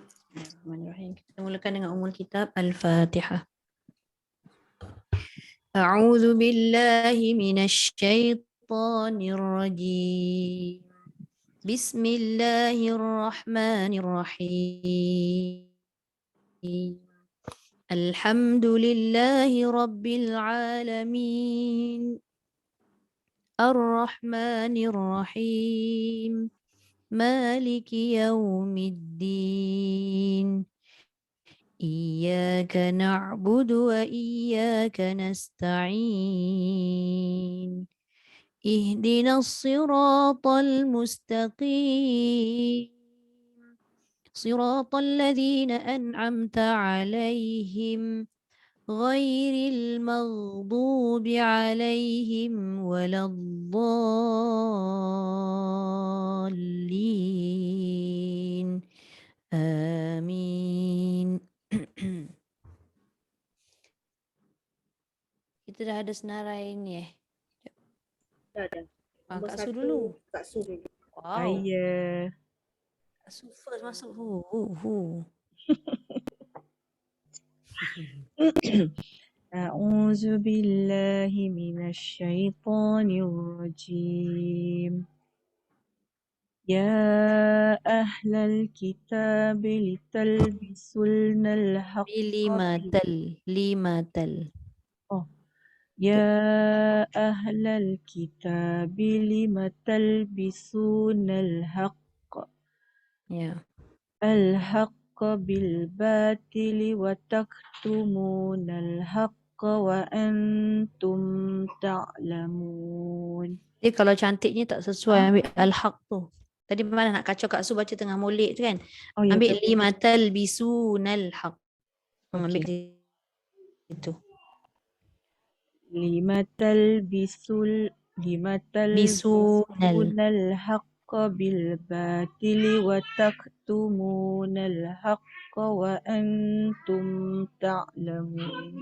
Bismillahirrahmanirrahim. Kita mulakan dengan umul kitab Al-Fatihah. A'udzu billahi minasy syaithanir rajim. Bismillahirrahmanirrahim. Alhamdulillahi rabbil alamin. Ar-Rahmanir Rahim. Maliki yaumiddin. إياك نعبد وإياك نستعين اهدنا الصراط المستقيم صراط الذين أنعمت عليهم غير المغضوب عليهم ولا الضالين آمين. Kita dah ada senarai ni Dah. Nombor Kak Su 1 dulu. Kak Su dulu. Wow. Saya. Kak Su first masuk. أعوذ بالله من الشيطان الرجيم يا أهل الكتاب لتلبسن الحق Limatal. يا أهل الكتاب لم تلبسون الحق بالباطل وتكتمون الحق وأنتم تعلمون. Dia kalau cantiknya tak sesuai ambil al-haq tu. Tadi mana nak kacau Kak Su baca tengah molek tu kan. Ambil limatal bisunal haq. Ambil itu. Limatal bisunal haqq bil batili wa taktumunal haqqa wa antum ta'lamun.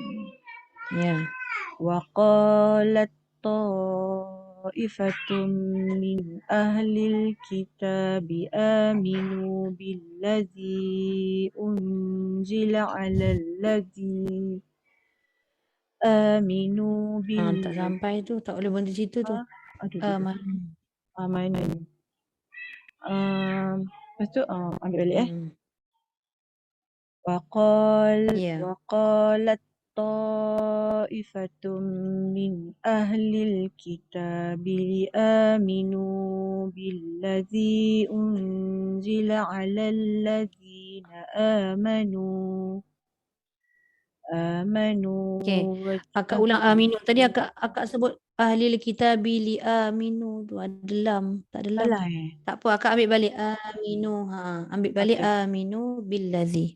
Ya. Wa qalat ta'ifatun min ahlil kitabi aminu billadzi unzila 'alal ladzi Tak sampai tu, tak boleh berhenti situ tu. Mana ni? Lepas tu ambil balik Waqalat ta'ifatun min ahlil kitabi aminu billadzi unzila 'alal ladzina amanu. Akak ulang aminu. Tadi akak sebut ahli kitabi li aminu tu ada lam. Tak ada lam. Tak apa, akak ambil balik aminu. Ambil balik aminu billadzi.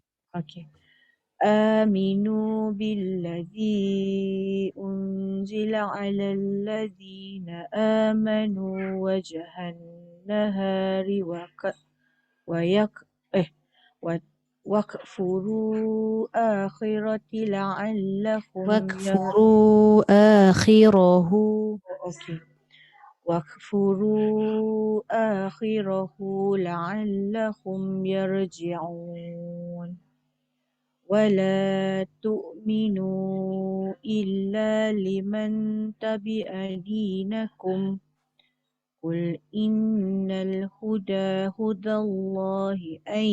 Aminu billadzi unzila 'alal ladzina amanu wajhan nahari wakfuru akhirati la'allakum Wakfuru akhirahu. Wakfuru akhirahu la'allakum yarji'un. ولا تؤمنوا إلا لمن تبع دينكم قل إن الهدى هدى الله أن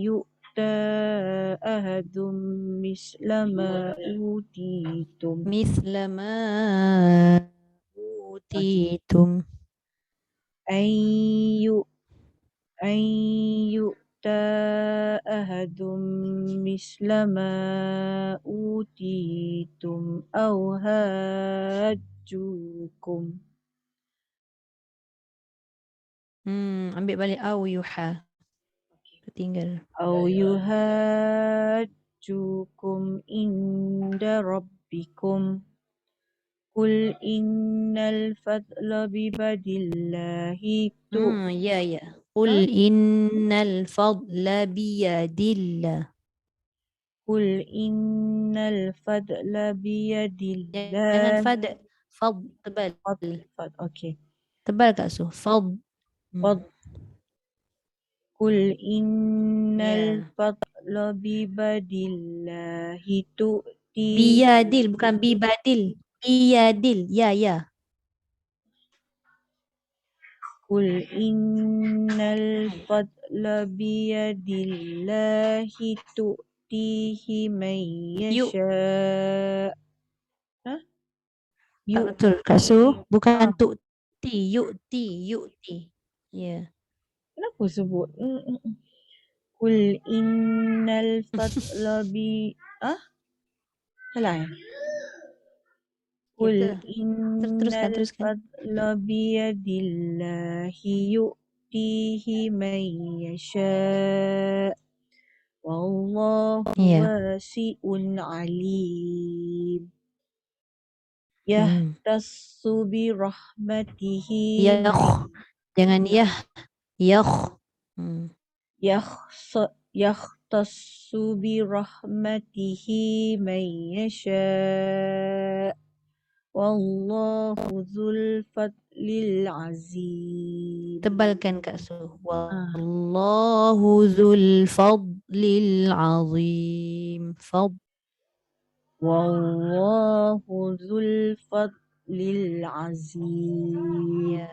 يؤتى أحد مثل ما أوتيتم أن يؤتى أحد مثل ما أوتيتم أو هاجوكم. Ambil balik au yuha. Ketinggal. أو يهاجوكم عند ربكم قل إن الفضل بيد الله Ya. Qul innal fadla biyadillah. قل إن الفضل بيد الله. Jangan fad tebal. Tebal Kak Su. Fad. Qul innal Ya. fadla biyadillahi tu'ti. Biyadil, bukan bibadil. Biyadil. Ya, ya. Qul innal fadla biyadillahi tu'tihi man Yuk. yasha. Hah? Tak betul, Kak Su. Bukan Ah, tu'ti. Yu'ti. Yu'ti. Ya. kenapa sebut? Qul innal fadla salah eh? Ya, Qul betul. Teruskan, innal teruskan. fadla biyadillahi yu'tihi man yasha. Wallahu Iya. wasi'un alim. Hmm. Yahtassu bi rahmatihi Yakh. Jangan yah. Yakh. Hmm. yahtassu bi rahmatihi man yasha. Wallahu dzul fadlil azim. Tebalkan, Kak Su. Ah, Wallahu dzul fadlil azim. wallahu dzul fadlil azim. Ya.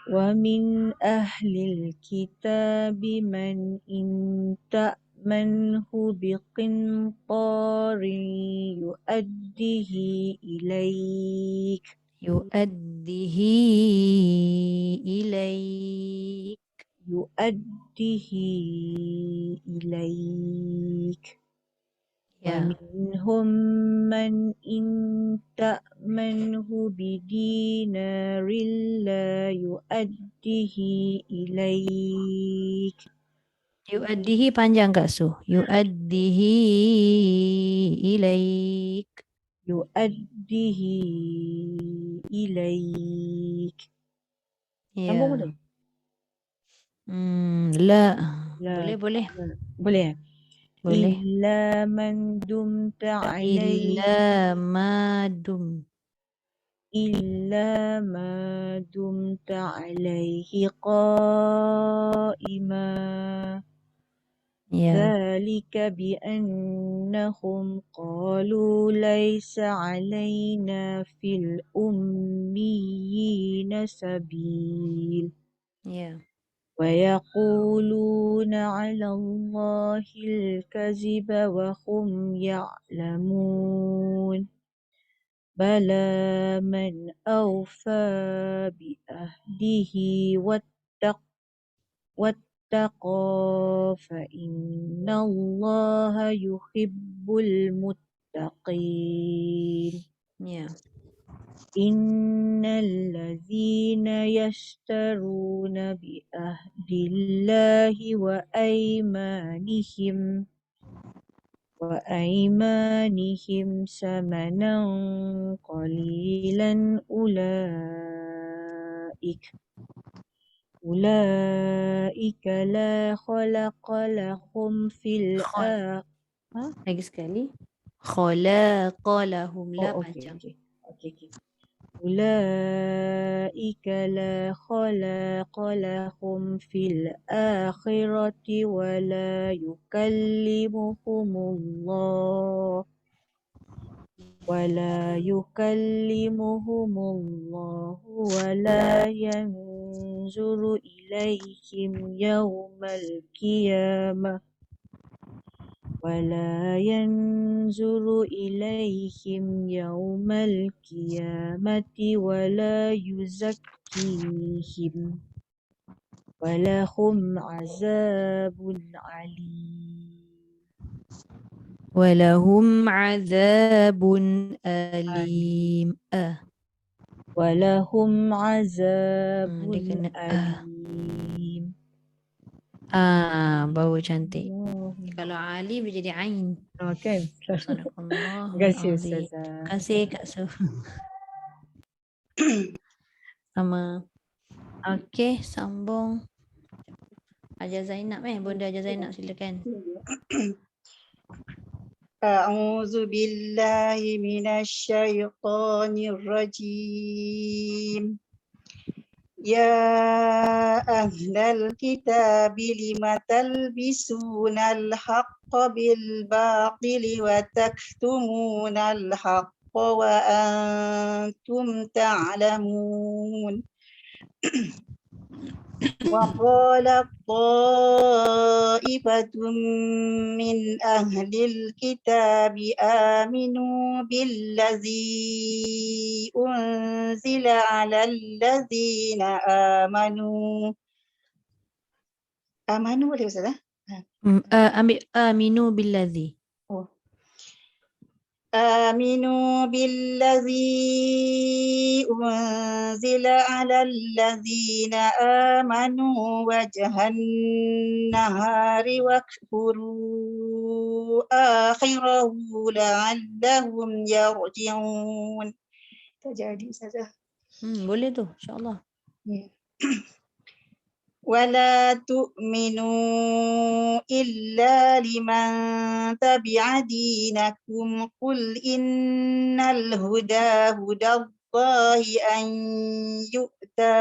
Wa min ahlil kitabi man in ta'manhu biqintarin yu'addihi ilaik. Yu'addihi ilaik. Yu'addihi ilaik. Wa Ya. minhum man in ta'manhu bidinarin la yu'addihi ilaik. Yu'addihi panjang, Kak Su. Yu'addihi ilaik. Yu'addihi ilaik. Sambung Ya. boleh? La. La, Boleh, boleh. boleh. Boleh. Illa man dumta alaih. Illa madum. إلا ما دمت عليه قائما Ya. ذلك بأنهم قالوا ليس علينا في الأميين سبيل Ya. ويقولون على الله الكذب وهم يعلمون بلى من أوفى بأهده واتقى فإن الله يحب المتقين Ya. إن الذين يشترون بأهد الله وأيمانهم ثمنا قليلا أولئك لا خلق لهم في Khol. الآخرة. Lagi sekali. Khalaqalahum. La Okay. panjang. أولئك لا خلاق لهم في الآخرة ولا يكلمهم الله ولا ينظر إليهم يوم القيامة ولا يزكيهم ولهم عذاب عليم. Walahum azabun alim. ولهم عذاب Dia kena أليم. baru cantik. Allah. Kalau alim dia jadi ain. Kan? Terima Sadaqallahul kasih azim. Ustazah. Terima kasih Kak Su. Sama. Okey, sambung. Hajar Zainab Bunda Hajar Zainab silakan. أعوذ بالله من الشيطان الرجيم يا أهل الكتاب لم تلبسون الحق بالباطل وتكتمون الحق وأنتم تعلمون وقالت طائفة من أهل الكتاب آمنوا بالذي أنزل على الذين آمنوا boleh Ustazah? Ambil aminu billadzi. Oh. آمنوا بالذي أنزل على الذين آمنوا وجه النهار واكفروا آخره لعلهم يرجعون. Terjadi saja. Boleh tu, insyaAllah. ولا تؤمنوا إلا لمن تبع دينكم قل إن الهدى هدى الله أن يؤتى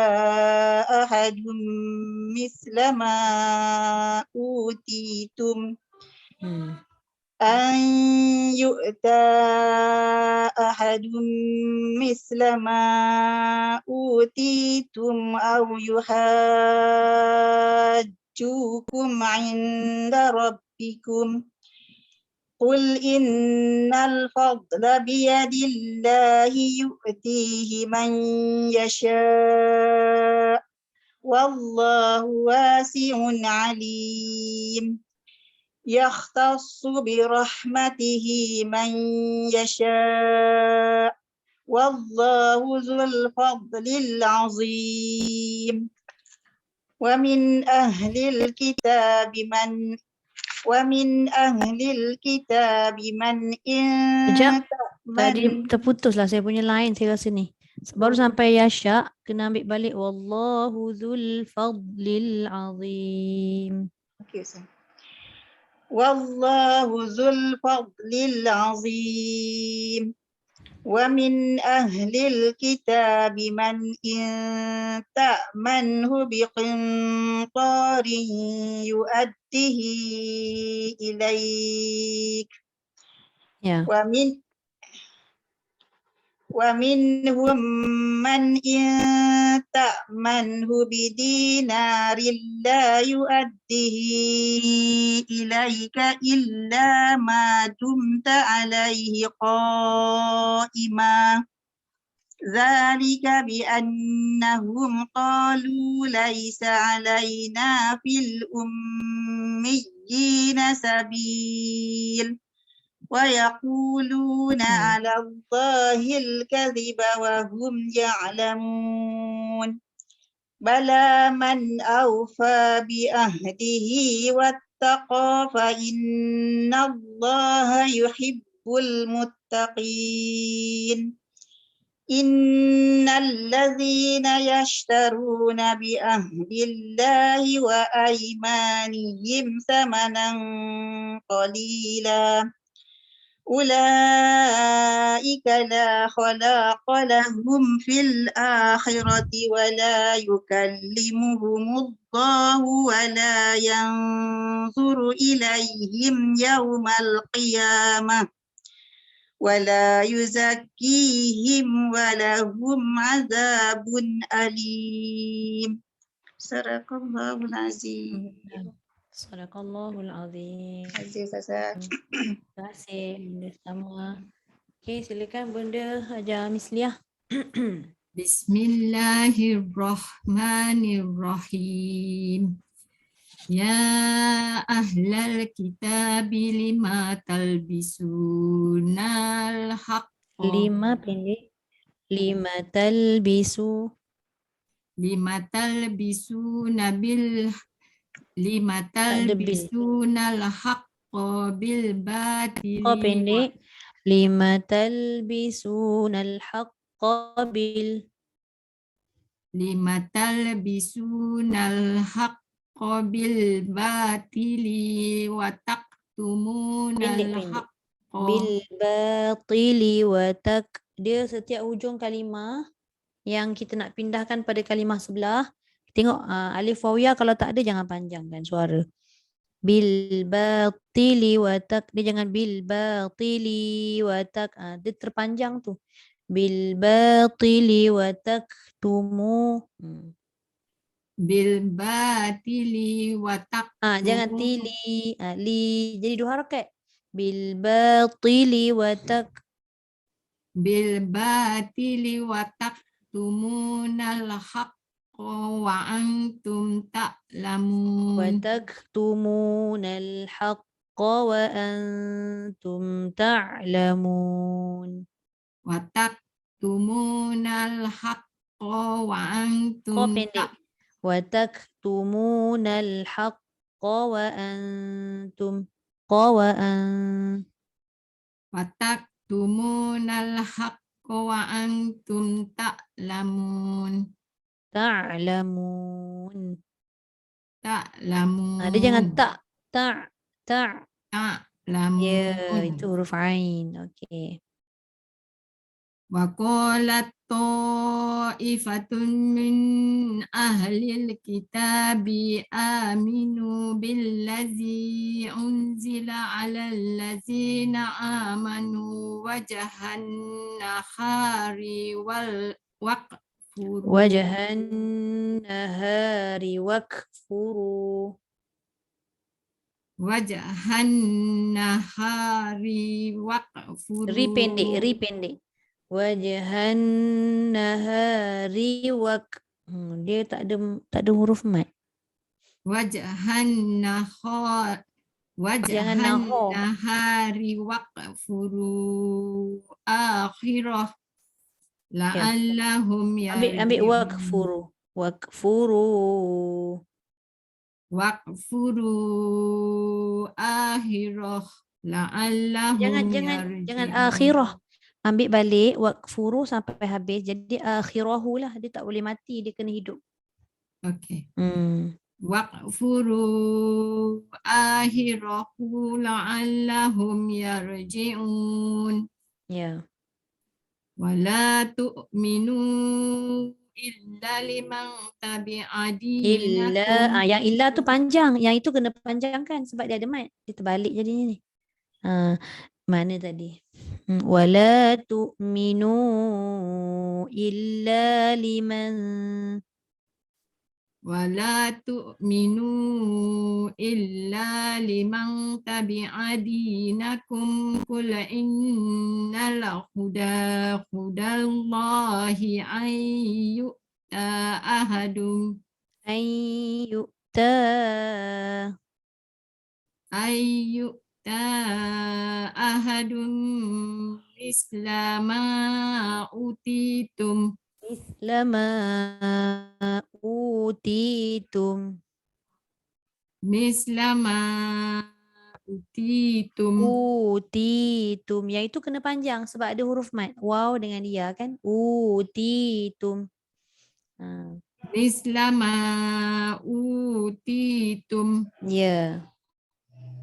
أحد مثل ما أوتيتم أن يؤتى أحد مثل ما أوتيتم أو يحاجوكم عند ربكم قل إن الفضل بيد الله يؤتيه من يشاء والله واسع عليم يختص برحمته من يشاء والله ذو الفضل العظيم ومن أهل الكتاب من إن Sekejap. Tadi terputus lah saya punya line, saya rasa ni. Baru sampai Yasha, kena ambil balik. Wallahu dzul fadlil azim. Okay, so. والله ذو الفضل العظيم ومن أهل الكتاب من إن تأمنه بقنطار يؤده إليك ومنهم من إن تأمنه بدينار لا يؤده إليك إلا ما دمت عليه قائما ذلك بأنهم قالوا ليس علينا في الأميين سبيل ويقولون على الله الكذب وهم يعلمون بلى من أوفى بعهده واتقى فإن الله يحب المتقين إن الذين يشترون بعهد الله وأيمانهم ثمنا قليلا أولئك لا خلاق لهم في الآخرة ولا يكلمهم الله ولا ينظر إليهم يوم القيامة ولا يزكيهم ولهم عذاب أليم صدق الله العظيم. Sadaqallahul azim. Terima kasih Bunda semua. Okey, silakan Bunda Hajar Misliah. Bismillahirrahmanirrahim. Ya ahlal kitab lima talbisunal haqqa. 5 pendek. 5 talbisu. 5 talbisunal haqqa bil batili. Pendek. 5 talbisunal haqqa bil. 5 talbisunal haqqa bil batili wa taktumunal haqqa Bil batili wa tak. Dia setiap hujung kalimah yang kita nak pindahkan pada kalimah sebelah. Tengok alif waw ya kalau tak ada jangan panjangkan suara. Bil batili wa tak, dia jangan bil batili wa tak. Dia terpanjang tu. Bil batili wa taktumu. Bil batili wa Jangan taktumu. tili, li. Jadi 2 harakat. Bil batili wa tak. Bil batili wa taktumunal haqqa wa antum ta'lamun. وتكتمون الحق وأنتم تعلمون. Wa taktumunal haqqa wa antum pendek. وتكتمون الحق وأنتم wa taktumunal haqqa wa antum ta'lamun. تعلمون. Ta'lamun. Dia jangan tak. Ta'lamun. Itu huruf ain. Okey. Wa qalat ta'ifatun min ahlil kitabi aminu billazi unzila alal ladzina amanu wajhan nahari wal waqfuru. Wajhan nahari wakfuru. Wajhan nahari waqfuru. Ri pendek. Wajhan nahari dia tak ada huruf mat. Wajhan nahari waqfuru akhirah la'allahum yarji'un. Ambil wakfuru. Waqfuru akhirah la'allahum Jangan akhirah. Ambil balik wakfuru sampai habis. Jadi akhirahu lah. Dia tak boleh mati. Dia kena hidup. Okey. Waqfuru akhirahu la'allahum yarji'un. Ya. Wala tu'minu illa liman tabi'a dinakum. Yang illa tu panjang. Yang itu kena panjangkan sebab dia ada mat. Dia terbalik jadinya ni. Mana tadi? Wala tu'minu illa liman. Wala tu'minu illa liman tabi'a dinakum qul innal hudallahi ayyu'ta ahadum ahadum islama utitum. Utitum. Yang itu kena panjang sebab ada huruf mat. Waw dengan dia kan. Utitum. Mislama utitum. Ya.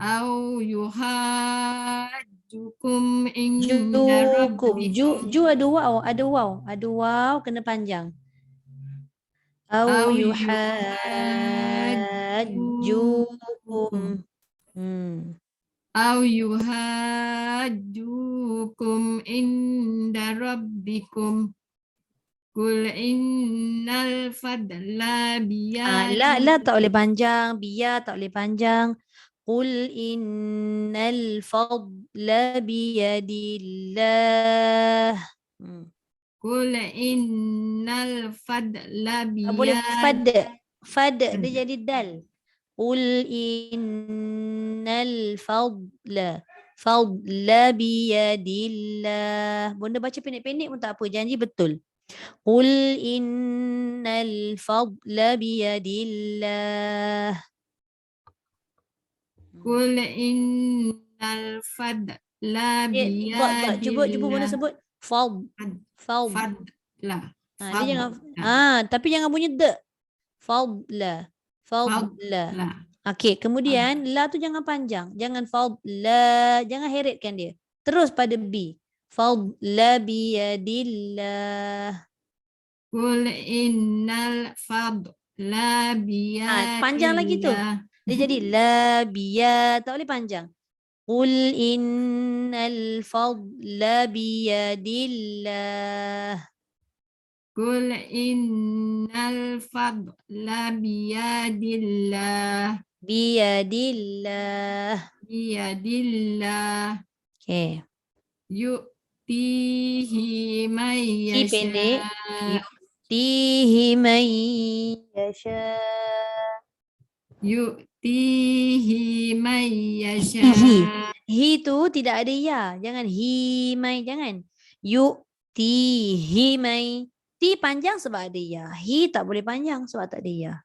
Au yuhajjukum inda rabbikum. Ju ada waw. Ada waw kena panjang. Au yuhajjukum. Au yuhajjukum inda rabbikum. Qul innal fadla biyadillah. La tak boleh panjang. Biya tak boleh panjang. Qul innal fadla biyadillah. Qul innal fadla biyadillah. Boleh fad dia jadi dal. Qul innal fadla biyadillah. Bunda baca pendek-pendek pun tak apa, janji betul. Qul innal fadla biyadillah. Qul innal fadla biyadillah. Cuba Bunda sebut Fadla. Dia jangan tapi jangan bunyi de. Fadla. Okey, kemudian la tu jangan panjang. Jangan fadla, jangan heretkan dia. Terus pada B. Fadla biyadillah. Qul innal fadla Panjang lagi tu. biyadillah. Dia jadi la biya, tak boleh panjang. Qul innal fadla biyadillah. Qul innal fadla biyadillah. Biyadillah. Biyadillah. Okay. Yu'tihi man Ti pendek. yasha. Yu'tihi man yasha. Yu'tihi man yasha. Hi tu tidak ada ya. Jangan hi mai, jangan. Yu'tihi mai. Ti panjang sebab ada ya. Hi tak boleh panjang sebab tak ada ya.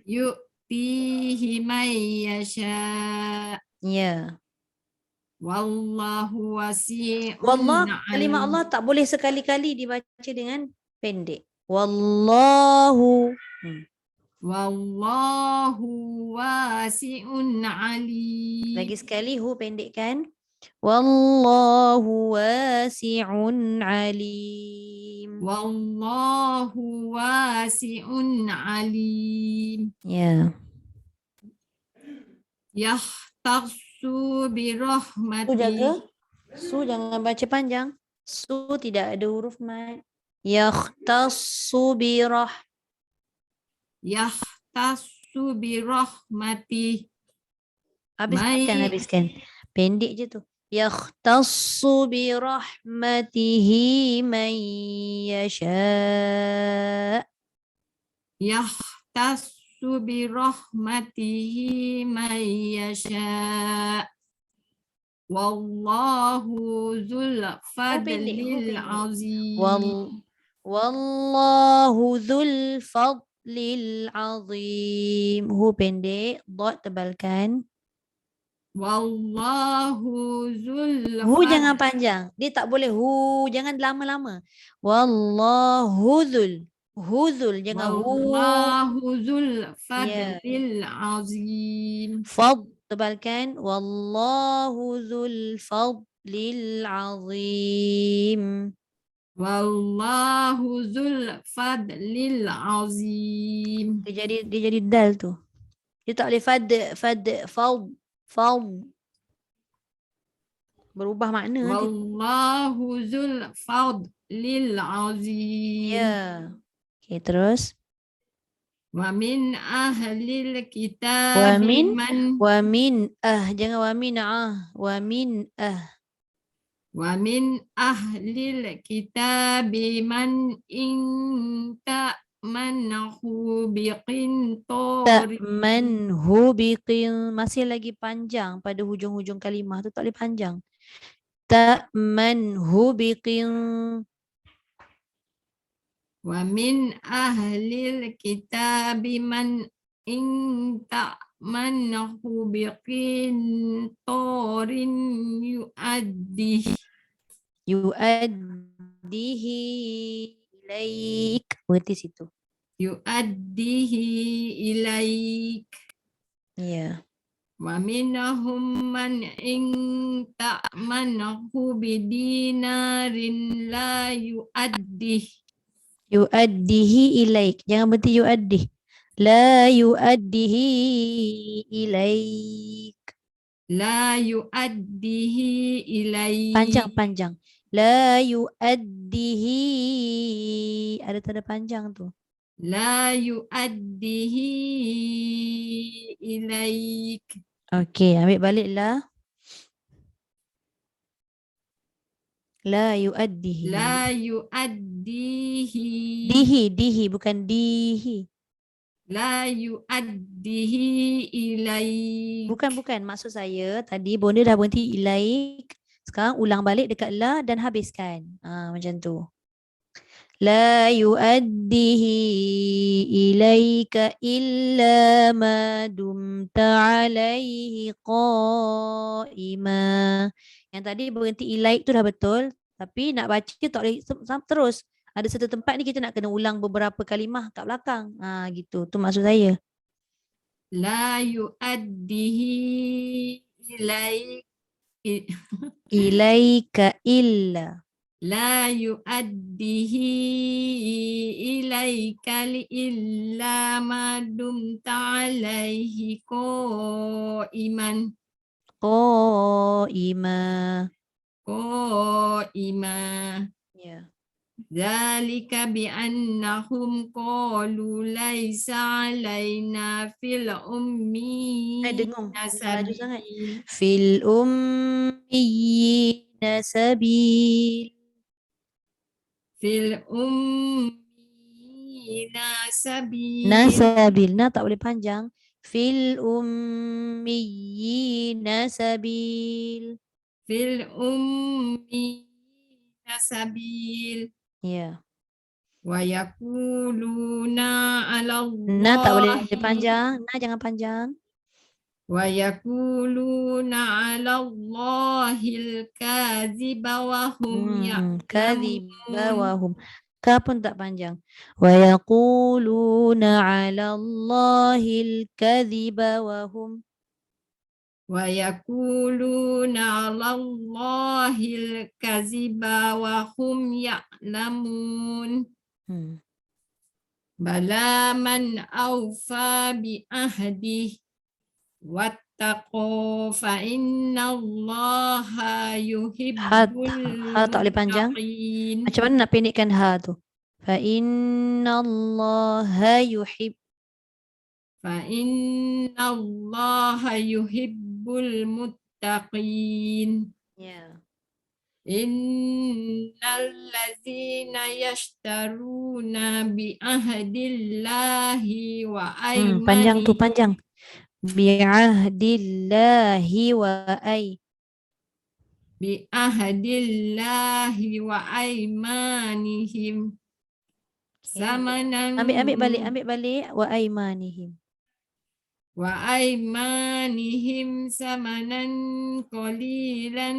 Yu'tihi man yasha. Ya. Wallahu wasi'un Wallah, kalimah alim. Allah tak boleh sekali-kali dibaca dengan pendek. Wallahu. Wallahu wasi'un alim. Lagi sekali hu pendekkan. Wallahu wasi'un alim. Wallahu wasi'un alim. Ya. Yahtassu bi Su rahmati. jaga. Su jangan baca panjang. Su tidak ada huruf mat. Yakhtassu birah. Yahtassu bi rahmati. Habiskan. Pendek je tu. Yakhtassu bi rahmatihi man yasha. Yahtassu bi rahmatihi man yasha. Wallahu dzul fadlil azim. Wallahu dzul fadlil azim. Hu pendek, dot tebalkan. Wallahu dzul Hu jangan panjang. Dia tak boleh hu, jangan lama-lama. Wallahu dzul. Huzul jangan hu. Wallahu dzul fadlil azim. Fad tebalkan. Wallahu dzul fadlil azim. Wallahu dzul fadlil azim. Dia jadi dal tu. Dia tak boleh fad. Berubah makna. Wallahu dzul fadlil azim. Ya. Okay, terus. Wa min ahlil Wa kitab min jangan wa min wa min wa min ahlil kitab man in ta'manhu biqintar. ta'manhu biqin, masih lagi panjang pada hujung-hujung kalimah tu, tak boleh panjang. Ta'manhu biqin. Wa min ahlil kitab man in ta'manhu biqintarin Yu'addihi ilaik. Berhenti situ. yu'addihi ilaik. Ya. Wa minhum man in ta'manhu bidinarin la Yu'addihi ilaik. Jangan berhenti yu'addih. La yu'addihi ilaik. la yu'addihi ilaik. Panjang. La yu'addihi. Ada tanda panjang tu. La yu'addihi ilaik. Okey, ambil balik la. La yu'addihi. La yu'addihi. Dihi bukan dihi. La yu'addihi ilaik. Bukan. Maksud saya tadi bonda dah berhenti ilaik. Sekarang ulang balik dekat la dan habiskan. Macam tu. La yu'addihi ilaika illa ma dumta alaihi qa'ima. Yang tadi berhenti ilaik tu dah betul. Tapi nak baca tak boleh terus. Ada satu tempat ni kita nak kena ulang beberapa kalimah kat belakang. Gitu. Tu maksud saya. La yu'addihi ilaik. Ilaika illa. La yu'addihi ilaika illa ma dumta alaihi qa'iman. Qaima. Ya. Dzalika bi'annahum qalu laisa alaina fil ummi Dengung. Laju sangat. sabil. Fil ummiyina sabil. Fil ummi nasabil. Nasabil. Na tak boleh panjang. Fil ummiyina sabil. Fil ummi nasabil. Ya. Wa yaquluna 'ala Na tak boleh Allahi panjang. Na jangan panjang. wa yaquluna 'ala Allahil kadziba wa hum Kadziba ya'lamun. wa hum. Ka pun tak panjang. Wa yaquluna 'ala Allahil kadziba wa hum. Wa yaquluna 'ala Allahil kadziba wa hum ya'lamun. Bala man awfa bi ahdihi wattaqo fa innallaha yuhibbul Ha tak boleh panjang. muttaqin. Macam mana nak pendekkan ha tu? Fa innallaha yuhibbul muttaqin. Ya. Innal ladzina yashtaruna bi ahdillahi wa Panjang tu, aymanihim. panjang. Bi'ahdillahi wa Bi ahdillahi wa aymanihim. Samanan ambil balik wa aymanihim. wa aymanihim samanan qalilan.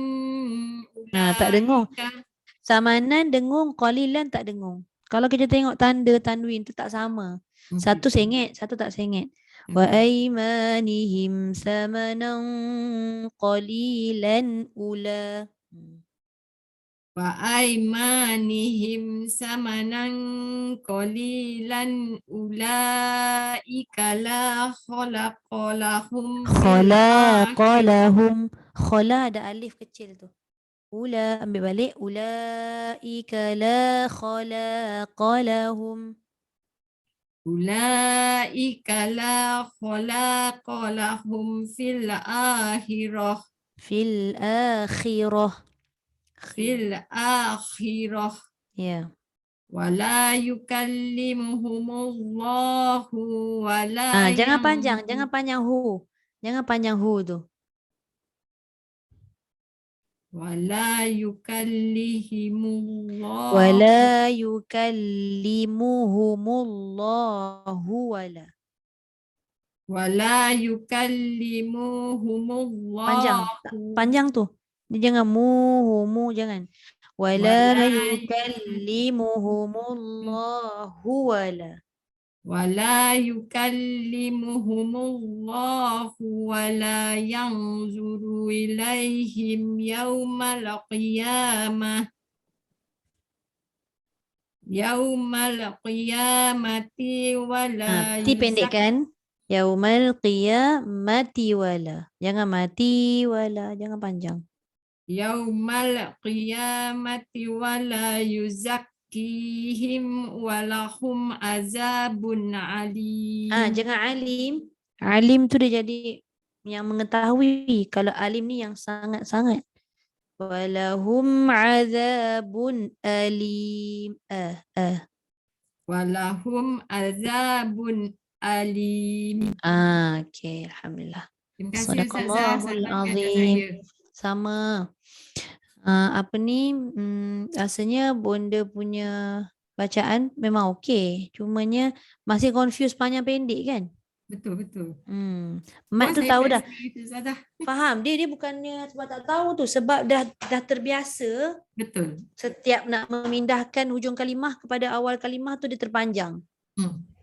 Tak dengung. Samanan dengung, qalilan tak dengung. Kalau kita tengok tanda tanwin tu tak sama. Satu sengit, satu tak sengit. Wa aymanihim samanan qalilan ula. Wa aymanihim samanan qalilan ulaika la khalaqalahum Khalaqalahum. Khala ada alif kecil tu. Ula, ambil balik. Ulaika la khalaqalahum. ulaika la khalaqalahum fil akhirah. Fil akhirah. Fil akhirah. Ya. Wala yukallimuhumullahu wala Jangan panjang hu. Jangan panjang hu tu. wala yukallimullahu Wala yukallimuhumullahu wala. wala yukallimuhumullahu. Panjang tu. Dia jangan mu jangan. Wala yukallimuhumullahu wala. Wala yukallimuhumullahu wala yanzuru ilaihim yaumal qiyamah. Yaumal qiyamati wala pendekkan. Yaumal qiyamati wala. Jangan mati wala. Jangan panjang. Yaumal qiyamati wala yuzakkihim walahum azabun alim. Jangan alim. Alim tu dia jadi yang mengetahui. Kalau alim ni yang sangat-sangat. Walahum azabun alim. Walahum azabun alim. Okey, alhamdulillah. Terima kasih Sadaqallahul azim. Sama. Rasanya bonda punya bacaan memang okey. Cumanya masih confuse panjang pendek kan? Betul. Mat tu tahu dah. Ustazah. Faham. Dia bukannya sebab tak tahu tu. Sebab dah terbiasa. Betul. Setiap nak memindahkan hujung kalimah kepada awal kalimah tu dia terpanjang.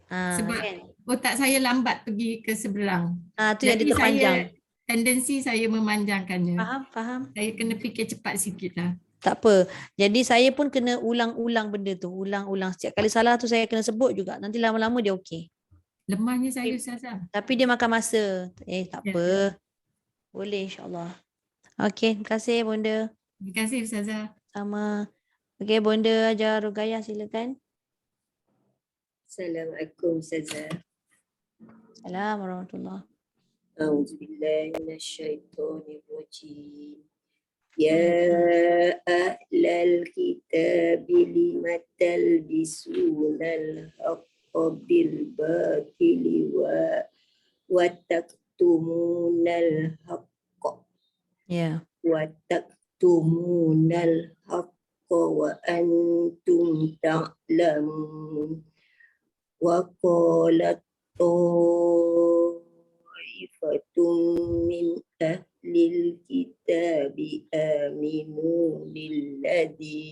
Sebab kan? otak saya lambat pergi ke seberang. Tu yang dia terpanjang. Tendensi saya memanjangkannya. Faham. Saya kena fikir cepat sikit lah. Tak apa. Jadi saya pun kena ulang-ulang benda tu. Ulang-ulang. Setiap kali salah tu saya kena sebut juga. Nanti lama-lama dia okey. Lemahnya saya Ustazah. Tapi dia makan masa. Tak Ya. apa. Boleh insyaAllah. Okey. Terima kasih Bonda. Terima kasih Ustazah. Sama. Okey Bonda ajar Rugayah silakan. Assalamualaikum Ustazah. Assalamualaikum warahmatullahi. A'udzubillahi minasyaitonirrajim. Ya ahlal kitab lima talbisunal haqqa bil batili wa taktumunal haqqa Ya. wa taktumunal haqqa wa antum ta'lamun. Wa qalat ta'ifatun min ahlil kitabi aminu billadhi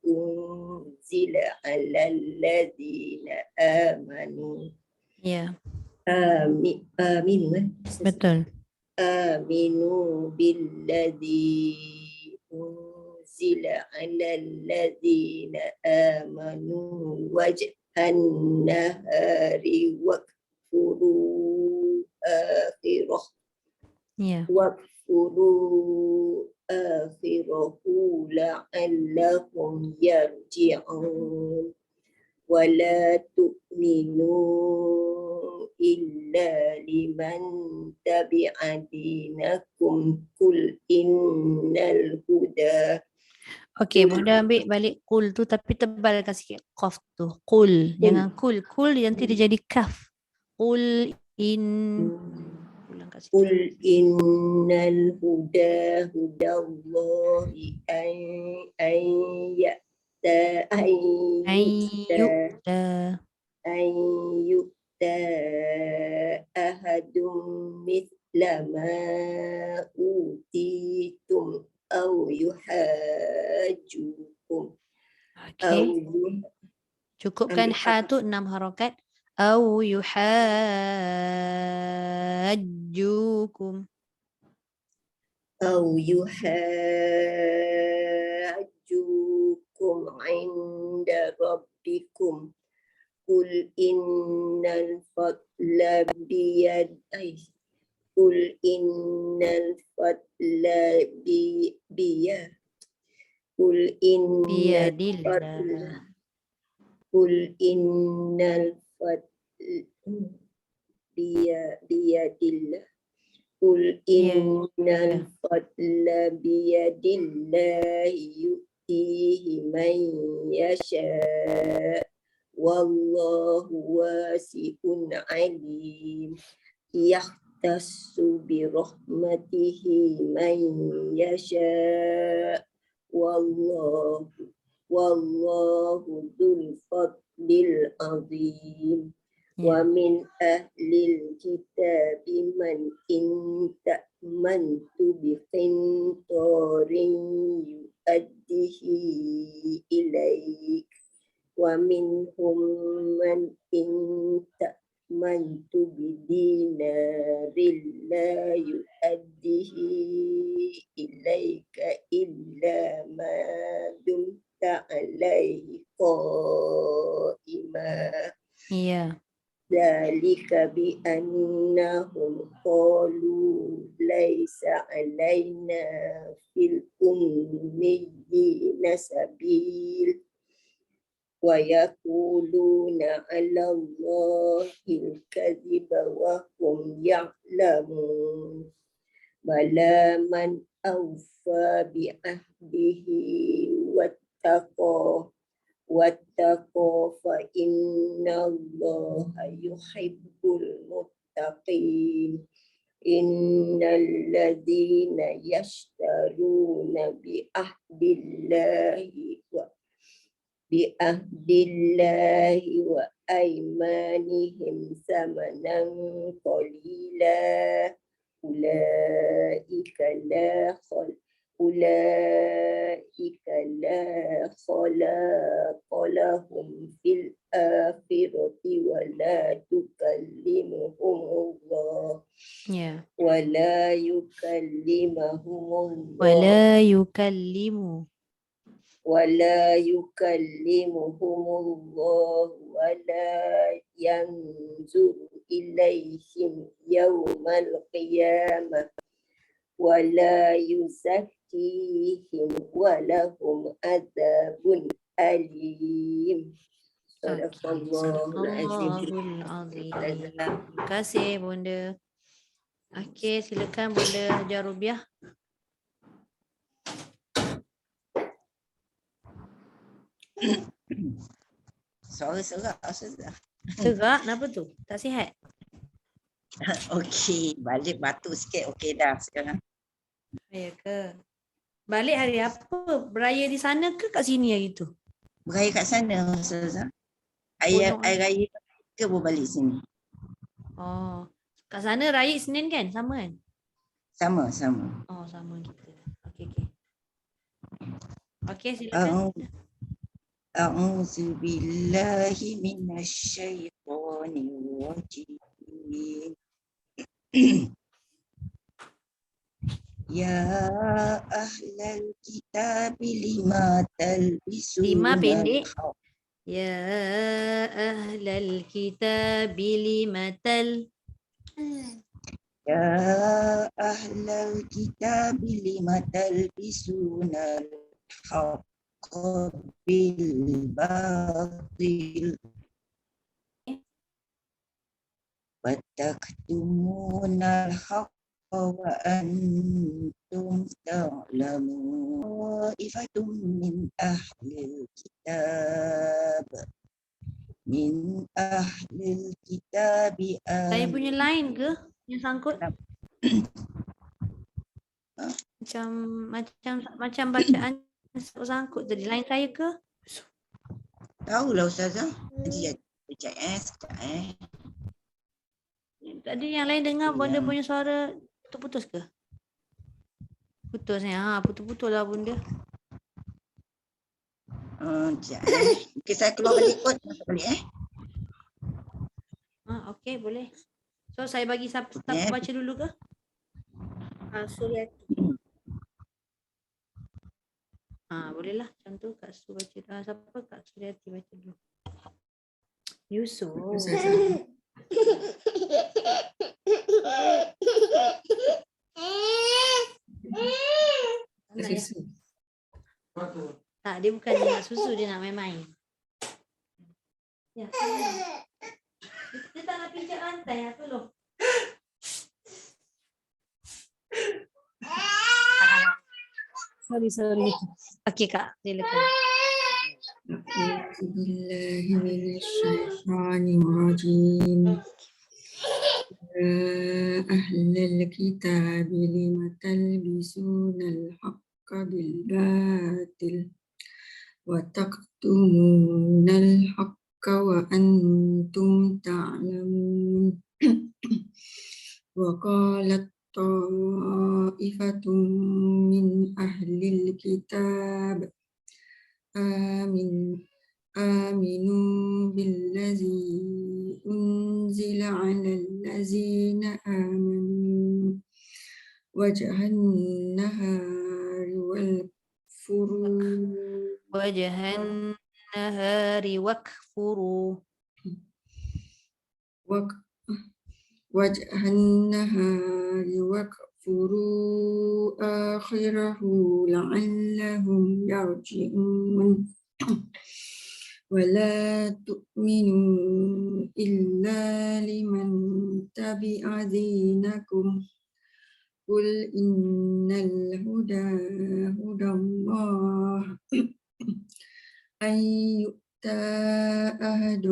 unzila alal ladhina amanu. Ya. Aminu Betul. aminu billadhi unzila alal ladhina amanu wajhan nahari wakfuru akhirah Ya. wakfuru akhirahu la'allahum yarji'un wa la tu'minu illa liman tabi'a dinakum kul innal huda. Okey, Bonda ambil balik kul tu tapi tebalkan sikit qaf tu. Kul. Jangan kul. Kul nanti dia jadi kaf. Kul in. Ulang kat situ. Qul innal huda hudallahi an ya'ta ayyukta ahadum mithla ma utitum aw yuhajjukum Okey. Cukupkan ha tu 6 harakat. Au yuhajjukum. أو يحاجوكم عند ربكم قل إن الفضل بيد قل إن الفضل قل إن Biyadillah. قل إن الفضل بيد الله قل إن الفضل بيد الله يؤتيه من يشاء والله واسع عليم يختص برحمته من يشاء والله ذو الفضل العظيم. ومن أهل الكتاب من إن تأمنت بقنطار يؤديه إليك ومنهم من إن تأمنت بدينار لا يؤديه إليك إلا ما دمت عليه قائما. ذلك بأنهم قالوا ليس علينا في الأميين سبيل ويقولون على الله الكذب وهم يعلمون. بلى من أوفى بعهده واتقى فإن الله يحب المتقين. إن الذين يشترون بعهد الله وأيمانهم ثمنا قليلا أولئك لا خلاق لهم في الآخرة ولا يكلمهم الله ولا يكلمهم الله ولا يكلمهم الله ولا ينظر إليهم يوم القيامة ولا يزكيهم ولهم عذاب أليم. Sadaqallahul Azim. Sadaqallahul Azim. Terima kasih Bunda. Okey, silakan Bunda Hajar Rubiah. Suara serak Ustazah. Serak, kenapa tu? Tak sihat? Okey, balik batuk sikit okey dah sekarang. Ya ke? Balik hari apa? Beraya di sana ke kat sini hari tu? Beraya kat sana Ustazah. Air raya ke balik sini? Oh, kat sana raya Isnin kan? Sama kan? Sama. Oh, sama kita. Okey. Okey, silakan. A'udzu billahi minasyaitonir rajim. Ya ahlal kitab lima talbisuna 5 pendek. Ya ahlal kitab limatal. Ya ahlal kitab lima talbisuna al-haqqa bil batil wa taktumuna al-haqqa wa antum ta'lamun. Ta'ifatum min ahlil kitab Saya punya line ke yang sangkut? Macam bacaan sangkut tadi. Line saya ke? Tahulah Ustazah. Nanti sekejap. Tadi yang lain dengar Bunda punya suara putus ke? Putus ni. Putus-putus lah Bunda. Sekejap. Mungkin saya keluar balik kot. Masuk balik Okey, boleh. So saya bagi siapa baca dulu ke? Suryati. Bolehlah macam tu Kak Su baca. Siapa Kak Suryati baca dulu? Yusuf. Susu. Tak, dia bukan dia nak susu, dia nak main-main. Ya. Dia tak nak pijak lantai, tolong. Sorry. Okey Kak, silakan. Bismillahirrahmanirrahim. Ya ahlal kitab lima talbisuna al-haqqa bil batil wa taktumuna al-haqqa wa antum ta'lamun. Wa qalat ta'ifatun min ahlil kitab aminu billazi unzila ala allazina amanu wajhan nahari wakfuru akhirahu la'allahum yarji'un. ولا تؤمنوا إلا لمن تبع دينكم قل إن الهدى هدى الله أن يؤتى أحد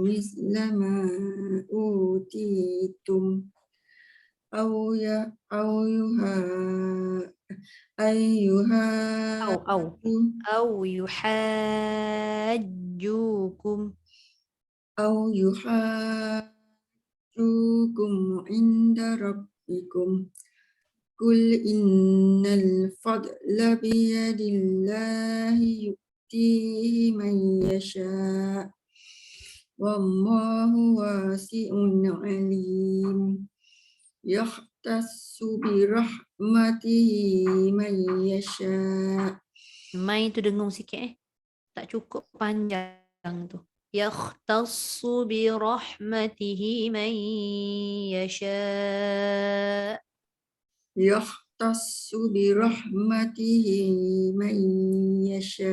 مثل ما أوتيتم أو يحاجوكم عند ربكم قل إن الفضل بيد الله يؤتيه من يشاء والله واسع عليم يختص برحمته من يشاء Mai tu dengung sikit tak cukup panjang tu. Yakhtassu bi rahmatihi man yasha. Yahtassu bi rahmatihi man yasha.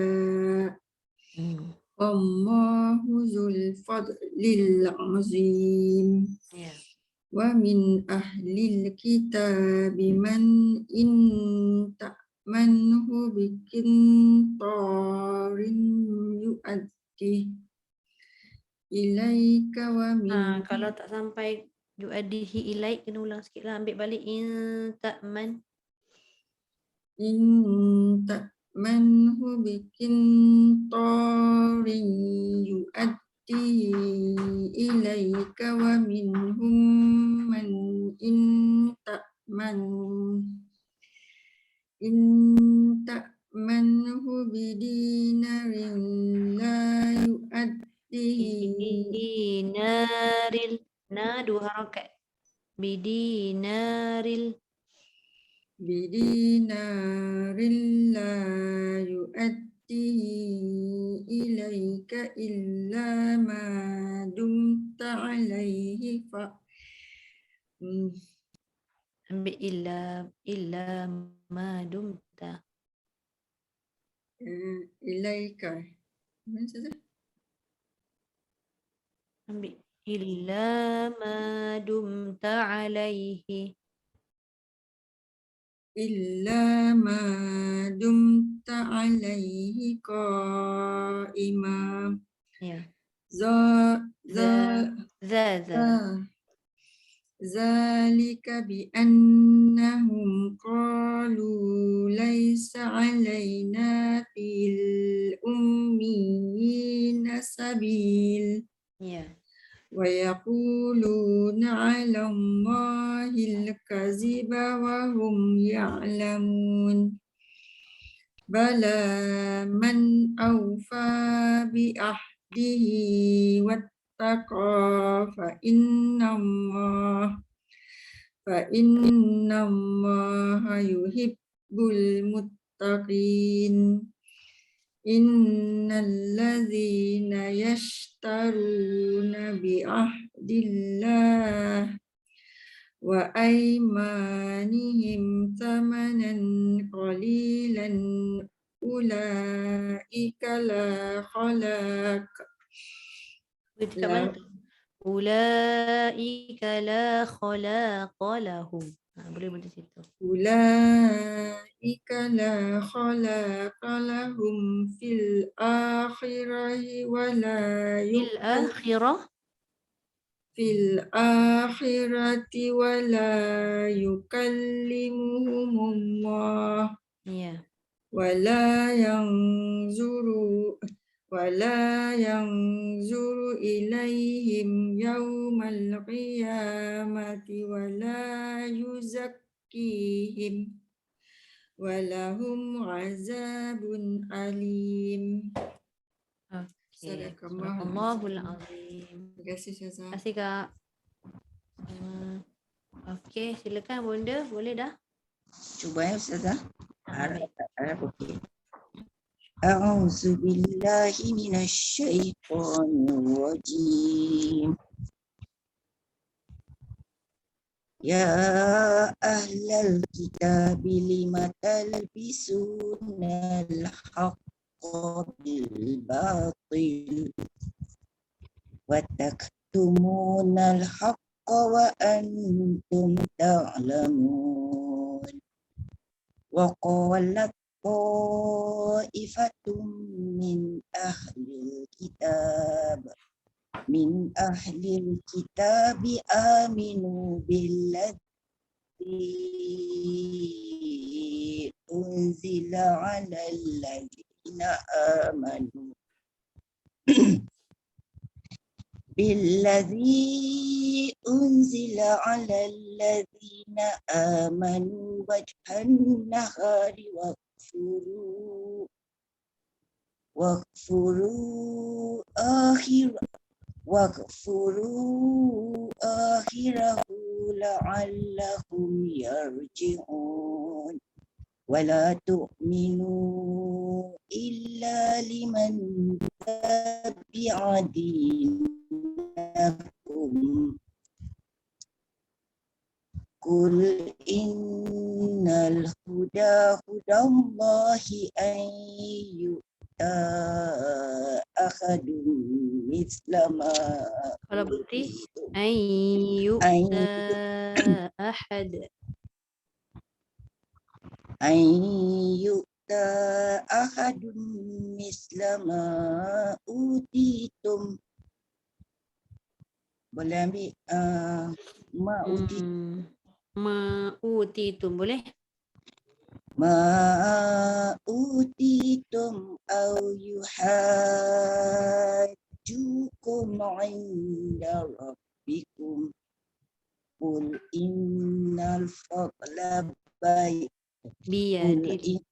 Allahu dzul fadlil azim. Ya. Wa min ahlil kitabi man in ta'manhu biqintarin yu'addi ilaika wa min Kalau tak sampai yu'adihi ilaik, kena ulang sikit lah. Ambil balik in ta'man. ta'manhu biqintarin yu'addi ilaika wa minhum man in ta'manhu bidinarin la yu'addihi Bidinaril. Na 2 harakat. Bidinaril. la yu'addihi ilaika illa ma dumta alaihi Ambil illa ma dumta. ilaika. Mana saja? Ambil illa ma dumta alaihi. Illa ma dumta alaihi qa'ima. Ya. Za Za. Zalika bi annahum qalu laysa alaina fil ummiyina sabil. Ya. Wa yaquluna 'ala Allahil kaziba wa hum ya'lamun. Bala man awfa bi ahdihi wattaqa fa inna Allaha yuhibbul muttaqin. Innal ladzina yashtaruna bi ahdillah wa aymanihim thamanan qalilan ulaika la khalaq Dekat mana tu? Ulaika la khalaqa lahum. Boleh berhenti situ. Ulaika la khalaqa lahum fil akhirati wa la Fil akhirah. fil akhirati wa la yukallimuhumullah Ya. wa la yanzuru ilaihim yawmal qiyamati wa la yuzakkihim wa lahum azabun alim. Okey. Sadaqallahul Azim. Terima kasih Syazah. Terima kasih Kak. Okey, silakan Bonda, boleh dah? Cuba ya Ustazah. Harap okey. A'udzu billahi minasy syaithanir rajim. Ya ahlal kitab lima talbisuna al-haqqa bil batil wa taktumuna al-haqqa wa antum ta'lamun. Wa qalat ta'ifatum min ahlil kitabi aminu billadzi unzila 'alal ladzina amanu wajhan nahari واغفروا آخره لعلهم يرجعون. ولا تؤمنوا إلا لمن تبع دينكم قل إن الهدى هدى الله أن يؤتى أحد مثل ما Kalau berarti أوتيتم ayyuta ahad. أن يؤتى أحد مثل ما أوتيتم. Boleh ambil ma utitum. Ma'utitum boleh? Ma utitum au yuhajjukum inda rabbikum qul innal fadla Biyadil.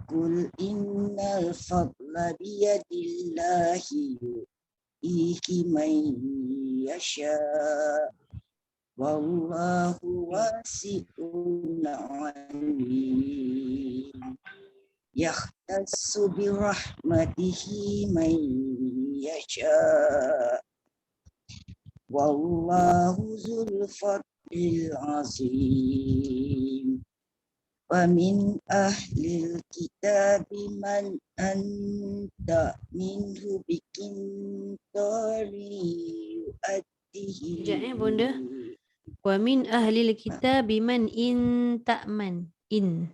qul innal fadla biyadillahi yu'tihi man yasha wallahu wasi'un alim yahtassu birahmatihi man yasha wallahu dzul fadlil azim wa min ahlil kitabi man anta minhu bikintari yu'addihi Bunda. Wa min ahlil kitabi man in ta'man. In.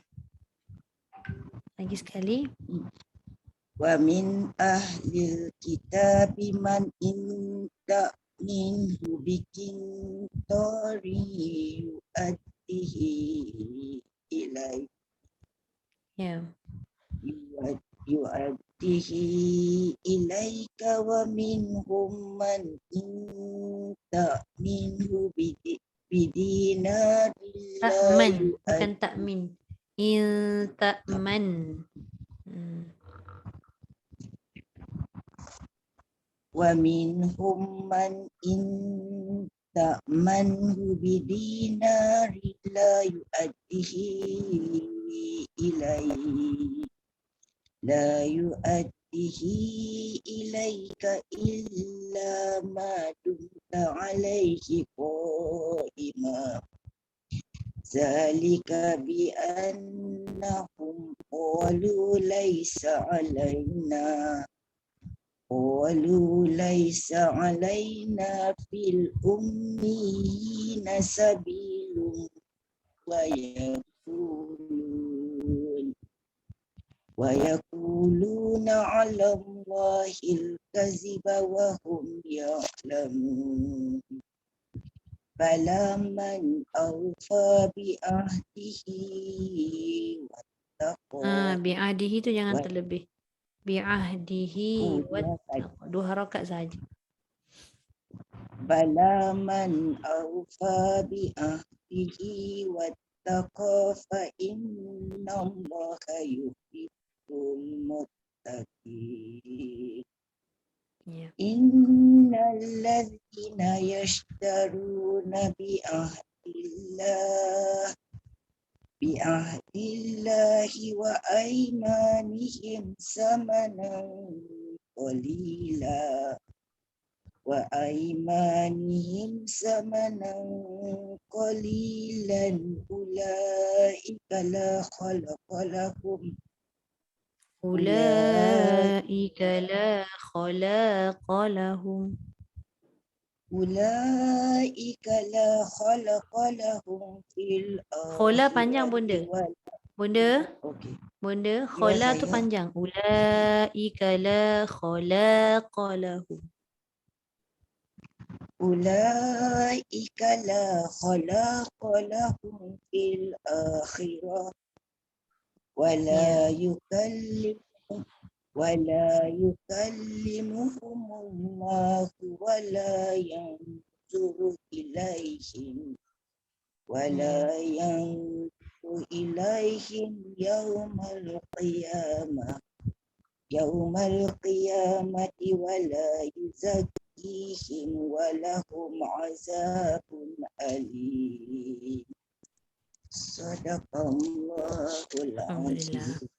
Lagi sekali. wa min ahlil kitabi man inta minhu bikintari yu'addihi ilai Ya. yu'addihi ilaika wa minhum man inta minhu bidinarillahi Ta'man. Bukan ta'min. In ta'man. wa minhum man ta'manhu bidinari la yu'addihi ilaika illa ma dumta alaihi qa'ima zalika bi annahum qalu laysa alaina قالوا ليس علينا في الأميين سبيل ويقولون على الله الكذب وهم يعلمون بلى من أوفى بعهده واتقى Bi'adihi tu jangan terlebih. Bi'ahdihi wattaqwa. 2 harakat saja. Bala man awfa bi'ahdihi wattaqa fa inna Allaha yuhibbul muttaqin. Ya. Innal ladzina yashtaruna bi'ahdillahi wa aymanihim samanan qalila ulaika la khalaqa lahum Ulaika la khalaqa lahum. Ulaika la khalaqa lahum fil Khola panjang bunda. Bunda, Okey. bunda, khola tu saya. panjang. Ulaika la khalaqa lahum. Ulaika la khalaqa lahum fil akhirah wala yukallimuhum Allah wala yanzuru ilaihim yaumal qiyamati wala yuzakkihim walahum azabun alim. Sadaqallahul Alhamdulillah. azim.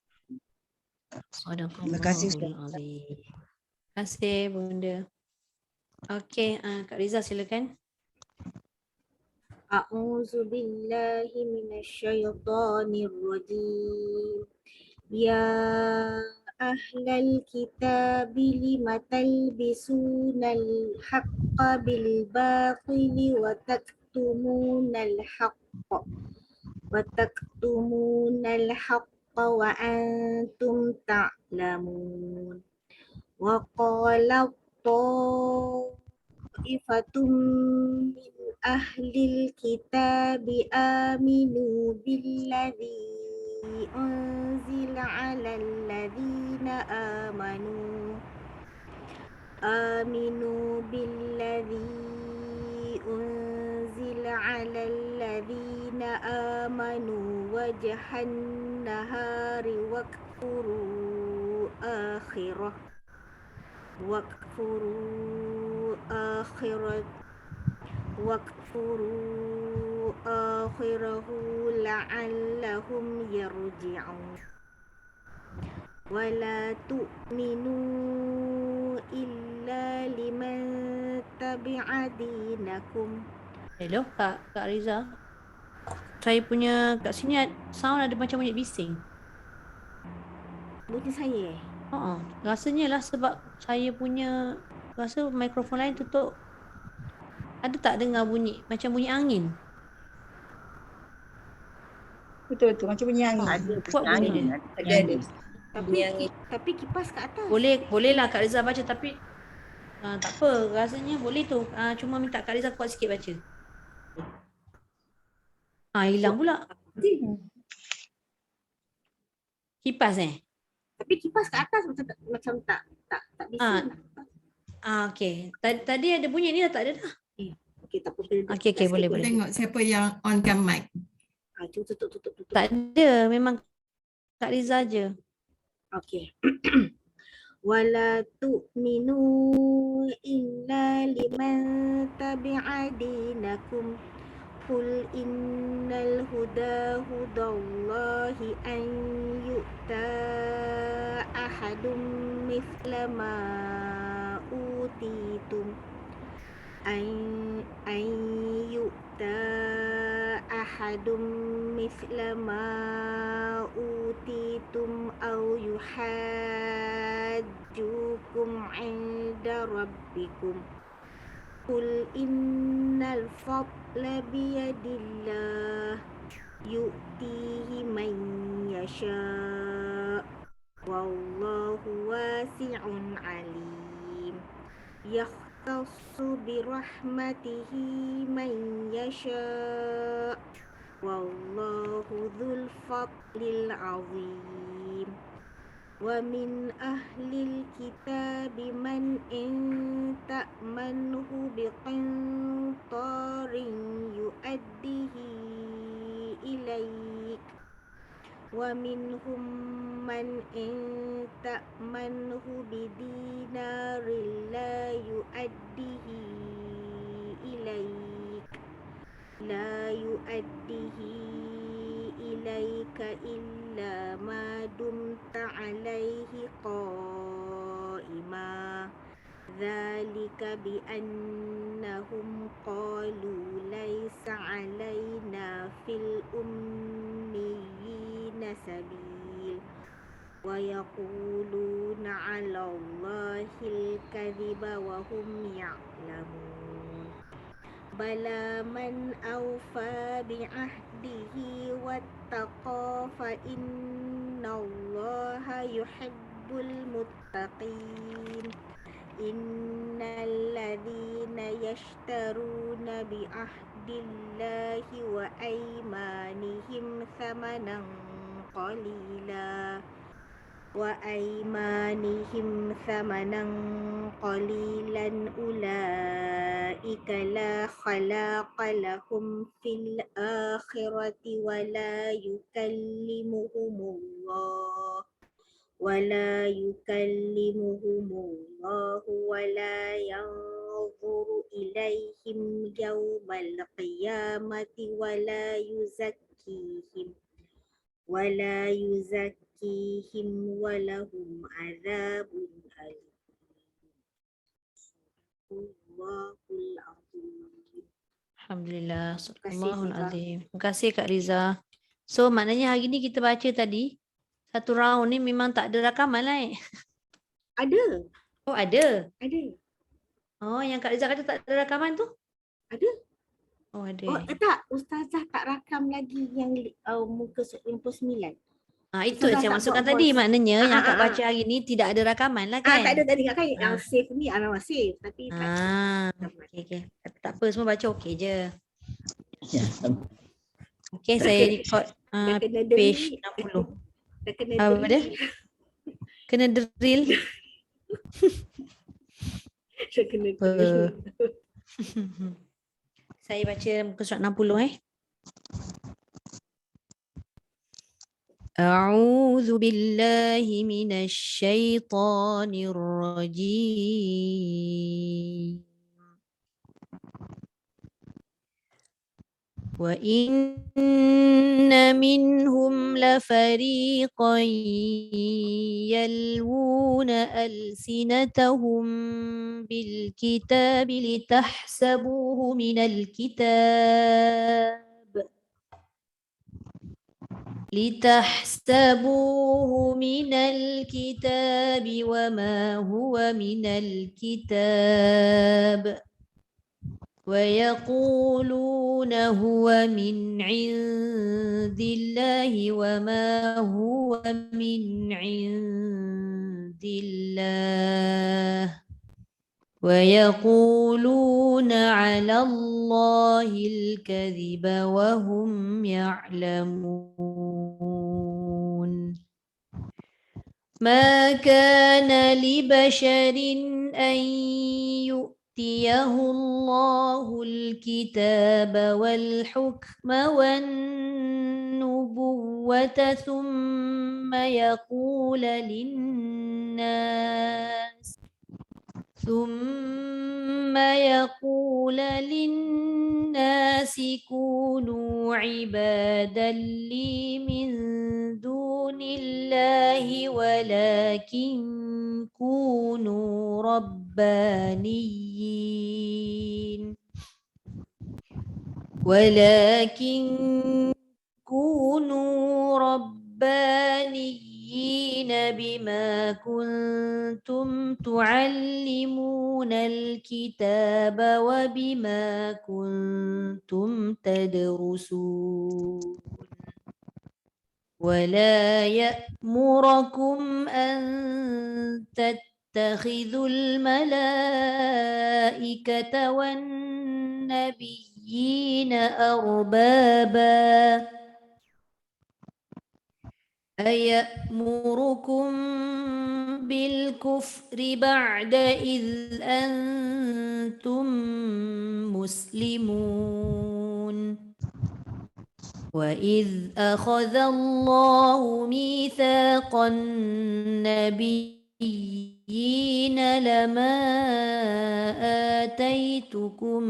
Sadaqallahul kasih, azim. Terima kasih Bunda. Okey, Kak Riza silakan. A'udzu billahi minasyaitonir rajim. Ya ahlal kitab lima talbisunal haqqa bil batili wa taktumunal haqqa wa antum ta'lamun. Wa qala ta'ifatum min ahlil kitabi aminu billadzi unzila 'alal ladzina aminu billadzi unzila 'alal ladzina amanu wajhan nahari wakfuru akhirahu la'allahum yarji'un. Wala tu'minu illa liman tabi'a dinakum. Hello Kak Riza. Saya punya kat sini sound ada macam bunyi bising. Bunyi saya Rasanya lah sebab saya punya rasa mikrofon lain tutup. Ada tak dengar bunyi macam bunyi angin? Betul macam bunyi angin. Ada Kuat bunyi dia. Ada. Tapi kipas kat atas. Bolehlah Kak Riza baca tapi tak apa, rasanya boleh tu. Cuma minta Kak Riza kuat sikit baca. Hilang pula. Kipas Tapi kipas kat atas macam tak bisa. Okey. Tadi ada bunyi ni dah tak ada dah. Okey, tak apa. Okey, boleh. Tengok siapa yang onkan mic. Tutup. Tak ada, memang Kak Riza je. Okey. Wala tu'minu illa liman tabi'a dinakum. Qul innal huda hudallahi an yu'ta ahadum mithla ma utitum an yu'ta ahadum mithla ma utitum aw yuhajjukum 'inda rabbikum. Qul innal fadla biyadillah yu'tihi man yasha' wallahu wasi'un 'alim. Yakhtassu birahmatihi man yasha' wallahu dzul fadlil 'azim. Wa min ahlil kitabi man in ta'manhu biqintarin yu'addihi ilaik. Wa minhum man in ta'manhu bidinarin la yu'addihi ilaik. La yu'addihi ilaika illa ma dumta alaihi qa'ima. Dzalika bi annahum qalu laisa alaina fil ummiyina sabil wa yaquluna 'ala Allahil kadhiba wa hum ya'lamun. Bala man awfa bi'ahdihi wattaqa fa innallaha yuhibbul muttaqin. Innal ladzina yashtaruna bi'ahdillahi wa aymanihim thamanan qalilan ulaika la khalaqa lahum fil akhirati wa la yukallimuhumullah ولا يكلمهم الله ولا ينظر إليهم يوم القيامة ولا يزكيهم ولهم عذاب أليم. الله العظيم. Alhamdulillah. Terima kasih, Sadaqallahul Zizah. azim. Terima kasih Kak Riza. So maknanya hari ni kita baca tadi satu round ni memang tak ada rakaman lah Ada, Oh ada. ada, Oh yang Kak Riza kata tak ada rakaman tu? ada. Oh ada. Oh tak, Ustazah tak rakam lagi yang muka 69. Itu Ustazah saya tak masukkan buat tadi. voice. Maknanya yang Kak baca hari ni tidak ada rakaman lah kan? Tak ada tadi kan yang Ah. save ni memang save tapi tak ada. Okay. Tak apa, semua baca okey je. Okay, saya record Dah kena page deri. 60. Dah kena Apa dia? deri. Kena drill. Dah kena deri. Saya baca muka surat 60 أعوذ بالله من الشيطان الرجيم وإن منهم لفريقا يلوون ألسنتهم بالكتاب لتحسبوه من الكتاب وما هو من الكتاب ويقولون هو من عند الله وما هو من عند الله ويقولون على الله الكذب وهم يعلمون ما كان لبشر أن يؤتيه الله الكتاب والحكم والنبوة ثم يقول للناس كونوا عبادا لي من دون الله ولكن كونوا ربانيين بما كنتم تعلمون الكتاب وبما كنتم تدرسون ولا يأمركم أن تتخذوا الملائكة والنبيين أربابا أيأمركم بالكفر بعد إذ أنتم مسلمون وإذ أخذ الله ميثاق النبيين لما آتيتكم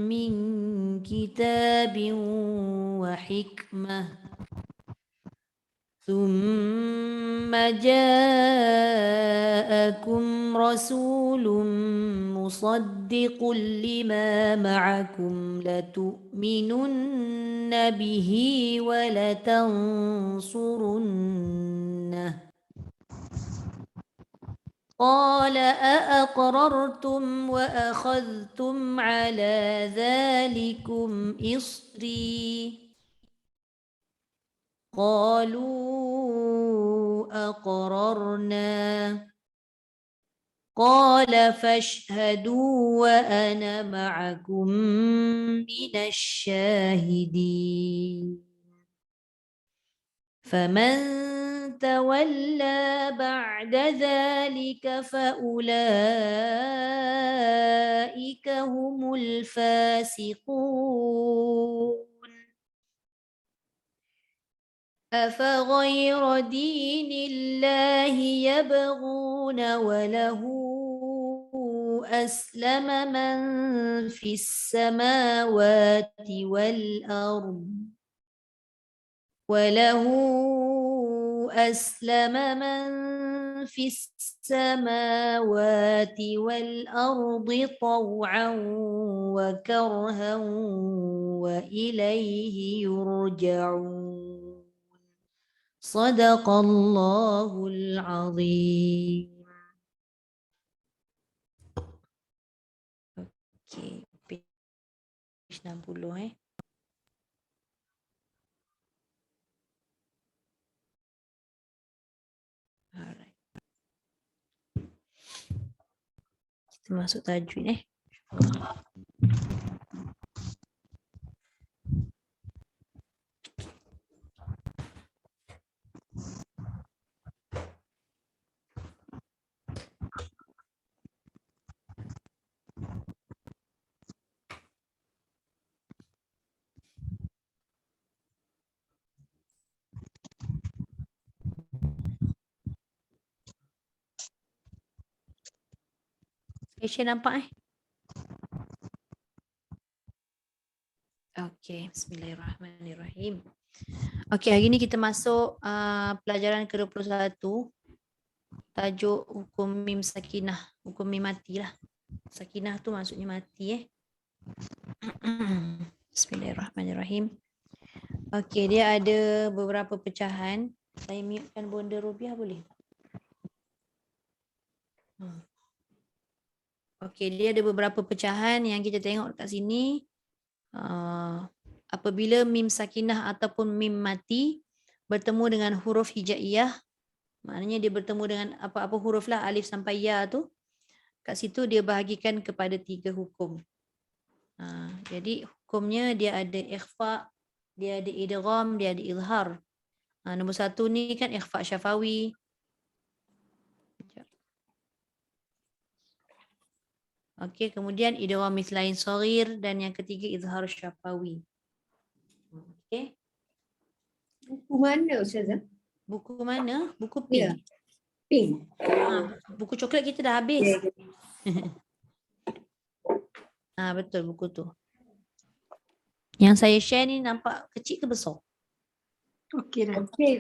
من كتاب وحكمة ثم جاءكم رسول مصدق لما معكم لتؤمنن به ولتنصرنه قال أأقررتم وأخذتم على ذلكم إصري قالوا أقررنا قال فاشهدوا وأنا معكم من الشاهدين فمن تولى بعد ذلك فأولئك هم الفاسقون أفغير دين الله يبغون وله أسلم من في السماوات والأرض وله أسلم من في السماوات والأرض طوعا وكرها وإليه يرجعون صدق الله العظيم. Okey, page 60 Alright. Kita masuk tajwid Aisyah nampak Okey, bismillahirrahmanirrahim. Okey, hari ni kita masuk pelajaran ke-21. Tajuk hukum mim sakinah, hukum mim mati lah. Sakinah tu maksudnya mati Bismillahirrahmanirrahim. Okey, dia ada beberapa pecahan. Saya mutekan bonda Rubiah boleh? Okey, dia ada beberapa pecahan yang kita tengok kat sini. Apabila mim sakinah ataupun mim mati bertemu dengan huruf hijaiyah, maknanya dia bertemu dengan apa-apa huruf lah, alif sampai ya tu, kat situ dia bahagikan kepada 3 hukum. Jadi hukumnya dia ada ikhfa, dia ada idgham, dia ada izhar. Nombor 1 ni kan ikhfa syafawi. Okey, kemudian idgham mislain shaghir dan yang ketiga izhar syafawi. Okey. Buku mana Ustazah? Buku mana? Buku pink. Ya. Pink. Buku coklat kita dah habis. Ya. Betul buku tu. Yang saya share ni nampak kecil ke besar? Okey dah. Okey.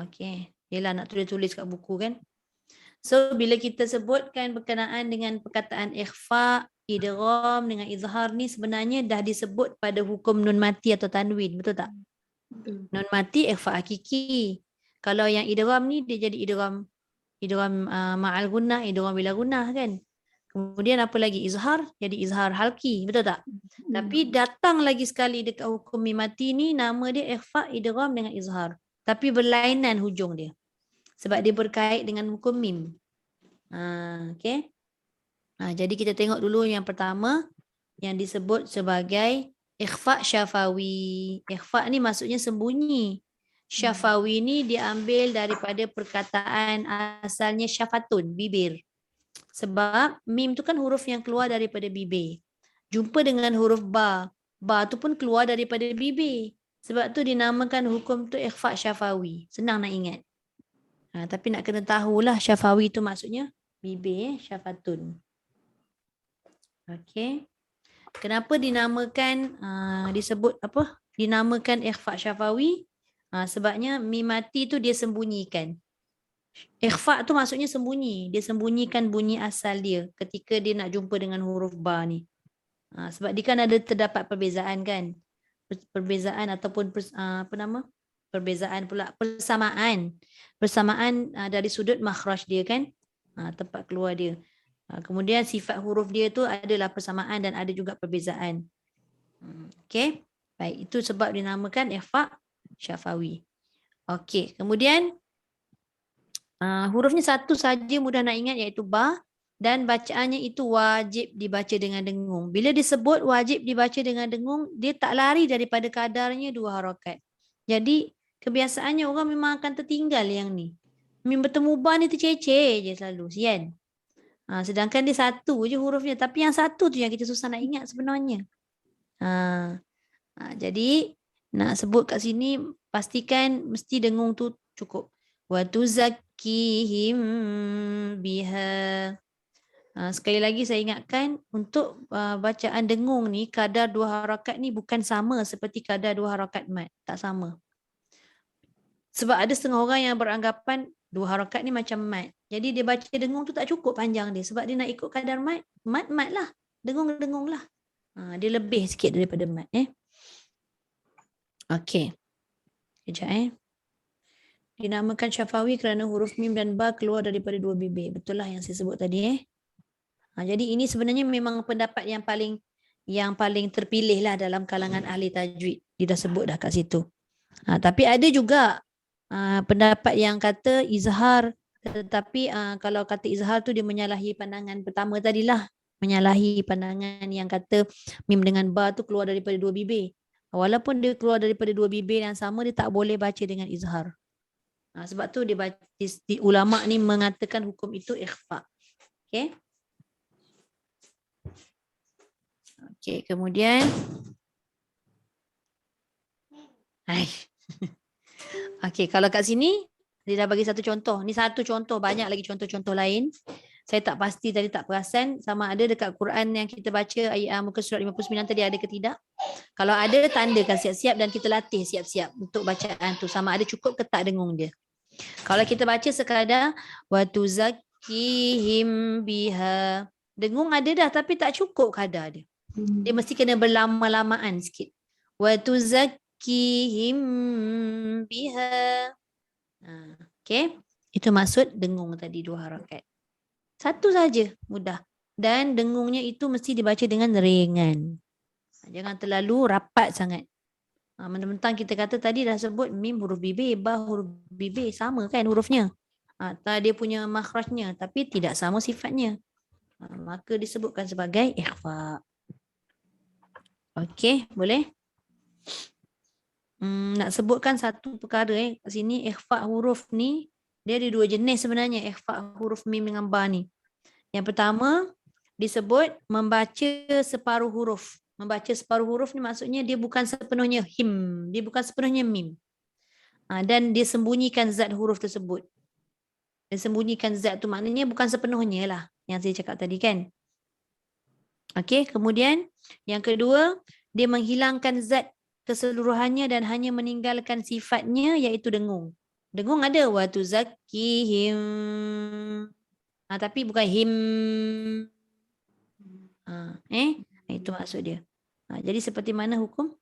Okey. Yelah nak tulis-tulis kat buku kan. So bila kita sebutkan berkenaan dengan perkataan ikhfa, idgham dengan izhar ni sebenarnya dah disebut pada hukum nun mati atau tanwin, betul tak? Betul. Nun mati ikhfa hakiki. Kalau yang idgham ni dia jadi idgham ma'al gunnah, idgham bila gunnah kan. Kemudian apa lagi? Izhar jadi izhar halki, betul tak? Tapi datang lagi sekali dekat hukum mim mati ni nama dia ikhfa, idgham dengan izhar. Tapi berlainan hujung dia. Sebab dia berkait dengan hukum mim. Okey. Jadi kita tengok dulu yang pertama yang disebut sebagai ikhfa syafawi. Ikhfa ni maksudnya sembunyi. Syafawi ni diambil daripada perkataan asalnya syafatun, bibir. Sebab mim tu kan huruf yang keluar daripada bibir. Jumpa dengan huruf ba. Ba tu pun keluar daripada bibir. Sebab tu dinamakan hukum tu ikhfa syafawi. Senang nak ingat. Tapi nak kena tahulah syafawi tu maksudnya bibir, syafatun. Okey. Kenapa dinamakan disebut apa? Dinamakan ikhfa syafawi? Sebabnya mim mati tu dia sembunyikan. Ikhfa tu maksudnya sembunyi. Dia sembunyikan bunyi asal dia ketika dia nak jumpa dengan huruf ba ni. Sebab dia kan ada terdapat perbezaan kan? Perbezaan ataupun perbezaan pula persamaan dari sudut makhraj dia kan, tempat keluar dia. Kemudian sifat huruf dia tu adalah persamaan dan ada juga perbezaan. Okey, baik, itu sebab dinamakan ikhfa syafawi. Okey, kemudian hurufnya satu saja mudah nak ingat iaitu ba, dan bacaannya itu wajib dibaca dengan dengung. Bila disebut wajib dibaca dengan dengung, dia tak lari daripada kadarnya 2 harakat. Jadi kebiasaannya orang memang akan tertinggal yang ni. Mim bertemu ba ni tercecer je selalu, sian. Sedangkan dia satu je hurufnya, tapi yang satu tu yang kita susah nak ingat sebenarnya. Jadi nak sebut kat sini pastikan mesti dengung tu cukup. Wa tuzakkihim biha. Sekali lagi saya ingatkan untuk bacaan dengung ni kadar 2 harakat ni bukan sama seperti kadar 2 harakat mat. Tak sama. Sebab ada setengah orang yang beranggapan 2 harakat ni macam mat. Jadi dia baca dengung tu tak cukup panjang dia. Sebab dia nak ikut kadar mat. Mat lah. Dengung lah. Dia lebih sikit daripada mat. Okey. Sekejap Dinamakan syafawi kerana huruf mim dan ba keluar daripada 2 bibir. Betul lah yang saya sebut tadi. Jadi ini sebenarnya memang pendapat yang paling terpilih lah dalam kalangan ahli tajwid. Dia dah sebut dah kat situ. Tapi ada juga pendapat yang kata izhar, tetapi kalau kata izhar tu dia menyalahi pandangan pertama tadilah. Menyalahi pandangan yang kata mim dengan ba tu keluar daripada 2 bibir. Walaupun dia keluar daripada 2 bibir yang sama, dia tak boleh baca dengan izhar. Sebab tu ulama ni mengatakan hukum itu ikhfa. Okey. Okey, kemudian okey, kalau kat sini dia dah bagi satu contoh. Ni satu contoh, banyak lagi contoh-contoh lain. Saya tak pasti tadi, tak perasan sama ada dekat Quran yang kita baca ayat muka surat 59 tadi ada ke tidak. Kalau ada, tandakan siap-siap dan kita latih siap-siap untuk bacaan tu. Sama ada cukup ke tak dengung dia. Kalau kita baca sekadar wa tuzakkihim biha. Dengung ada dah tapi tak cukup kadar dia. Dia mesti kena berlama-lamaan sikit. Wa tuzakkihim biha. Okey. Itu maksud dengung tadi 2 harakat. Satu saja, mudah. Dan dengungnya itu mesti dibaca dengan ringan. Jangan terlalu rapat sangat. Mentang-mentang kita kata tadi dah sebut mim huruf bibir, ba huruf bibir, sama kan hurufnya. Dia punya makhrajnya tapi tidak sama sifatnya. Maka disebutkan sebagai ikhfa. Okey, boleh? Nak sebutkan satu perkara kat sini, ikhfa huruf ni dia ada 2 jenis sebenarnya, ikhfa huruf mim dengan ba ni. Yang pertama disebut membaca separuh huruf. Membaca separuh huruf ni maksudnya dia bukan sepenuhnya him, dia bukan sepenuhnya mim. Dan dia sembunyikan zat huruf tersebut. Dia sembunyikan zat tu maknanya bukan sepenuhnya lah yang saya cakap tadi kan. Okey, kemudian yang kedua, dia menghilangkan zat keseluruhannya dan hanya meninggalkan sifatnya iaitu dengung. Dengung ada wa tuzakkihim. Tapi bukan him. Itu maksud dia. Jadi seperti mana hukum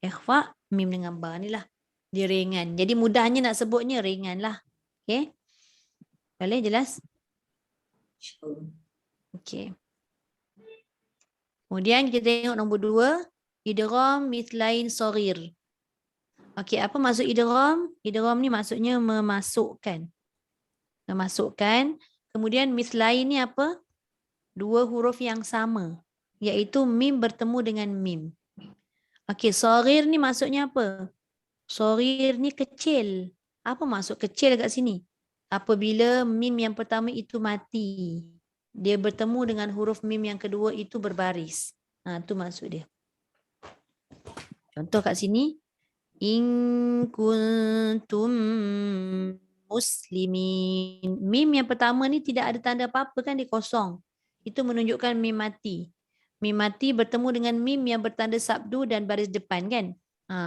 ikhfa mim dengan ba ni lah. Dia ringan. Jadi mudahnya nak sebutnya ringan lah. Okey. Boleh jelas? Okey. Kemudian kita tengok nombor 2, idgham mithlain saghir. Okey, apa maksud idgham? Idgham ni maksudnya memasukkan. Memasukkan. Kemudian mithlain ni apa? 2 huruf yang sama, iaitu mim bertemu dengan mim. Okey, saghir ni maksudnya apa? Saghir ni kecil. Apa maksud kecil kat sini? Apabila mim yang pertama itu mati, dia bertemu dengan huruf mim yang kedua itu berbaris. Itu maksud dia. Contoh kat sini, in kuntum muslimin. Mim yang pertama ni tidak ada tanda apa-apa kan, dia kosong. Itu menunjukkan mim mati. Mim mati bertemu dengan mim yang bertanda sabdu dan baris depan kan.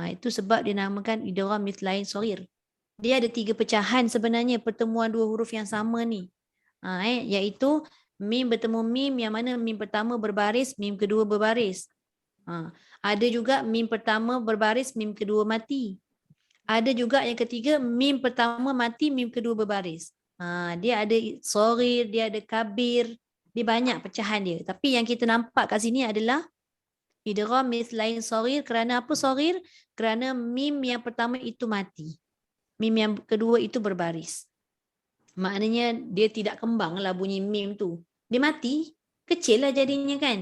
Itu sebab dinamakan idgham mithlain saghir. Dia ada 3 pecahan sebenarnya pertemuan 2 huruf yang sama ni. Iaitu mim bertemu mim yang mana mim pertama berbaris, mim kedua berbaris. Ada juga mim pertama berbaris, mim kedua mati. Ada juga yang ketiga, mim pertama mati, mim kedua berbaris. Dia ada saghir, dia ada kabir, dia banyak pecahan dia. Tapi yang kita nampak kat sini adalah idgham mithlain saghir. Kerana apa saghir? Kerana mim yang pertama itu mati. Mim yang kedua itu berbaris. Maknanya dia tidak kembang lah bunyi mim tu. Dia mati, kecil lah jadinya kan.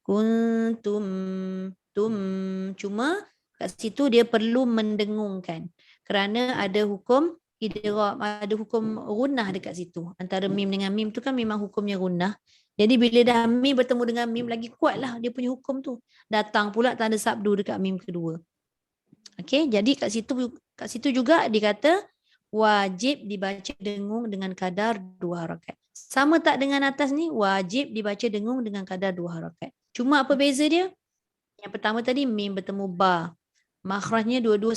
Kuntum, tum. Cuma kat situ dia perlu mendengungkan. Kerana ada hukum idgham, ada hukum gunnah dekat situ. Antara mim dengan mim tu kan memang hukumnya gunnah. Jadi bila dah mim bertemu dengan mim lagi kuat lah dia punya hukum tu. Datang pula tanda sabdu dekat mim kedua. Okey, jadi kat situ Kat situ juga dikata wajib dibaca dengung dengan kadar 2 harakat. Sama tak dengan atas ni? Wajib dibaca dengung dengan kadar 2 harakat. Cuma apa beza dia? Yang pertama tadi mim bertemu ba. Makhrajnya dua-dua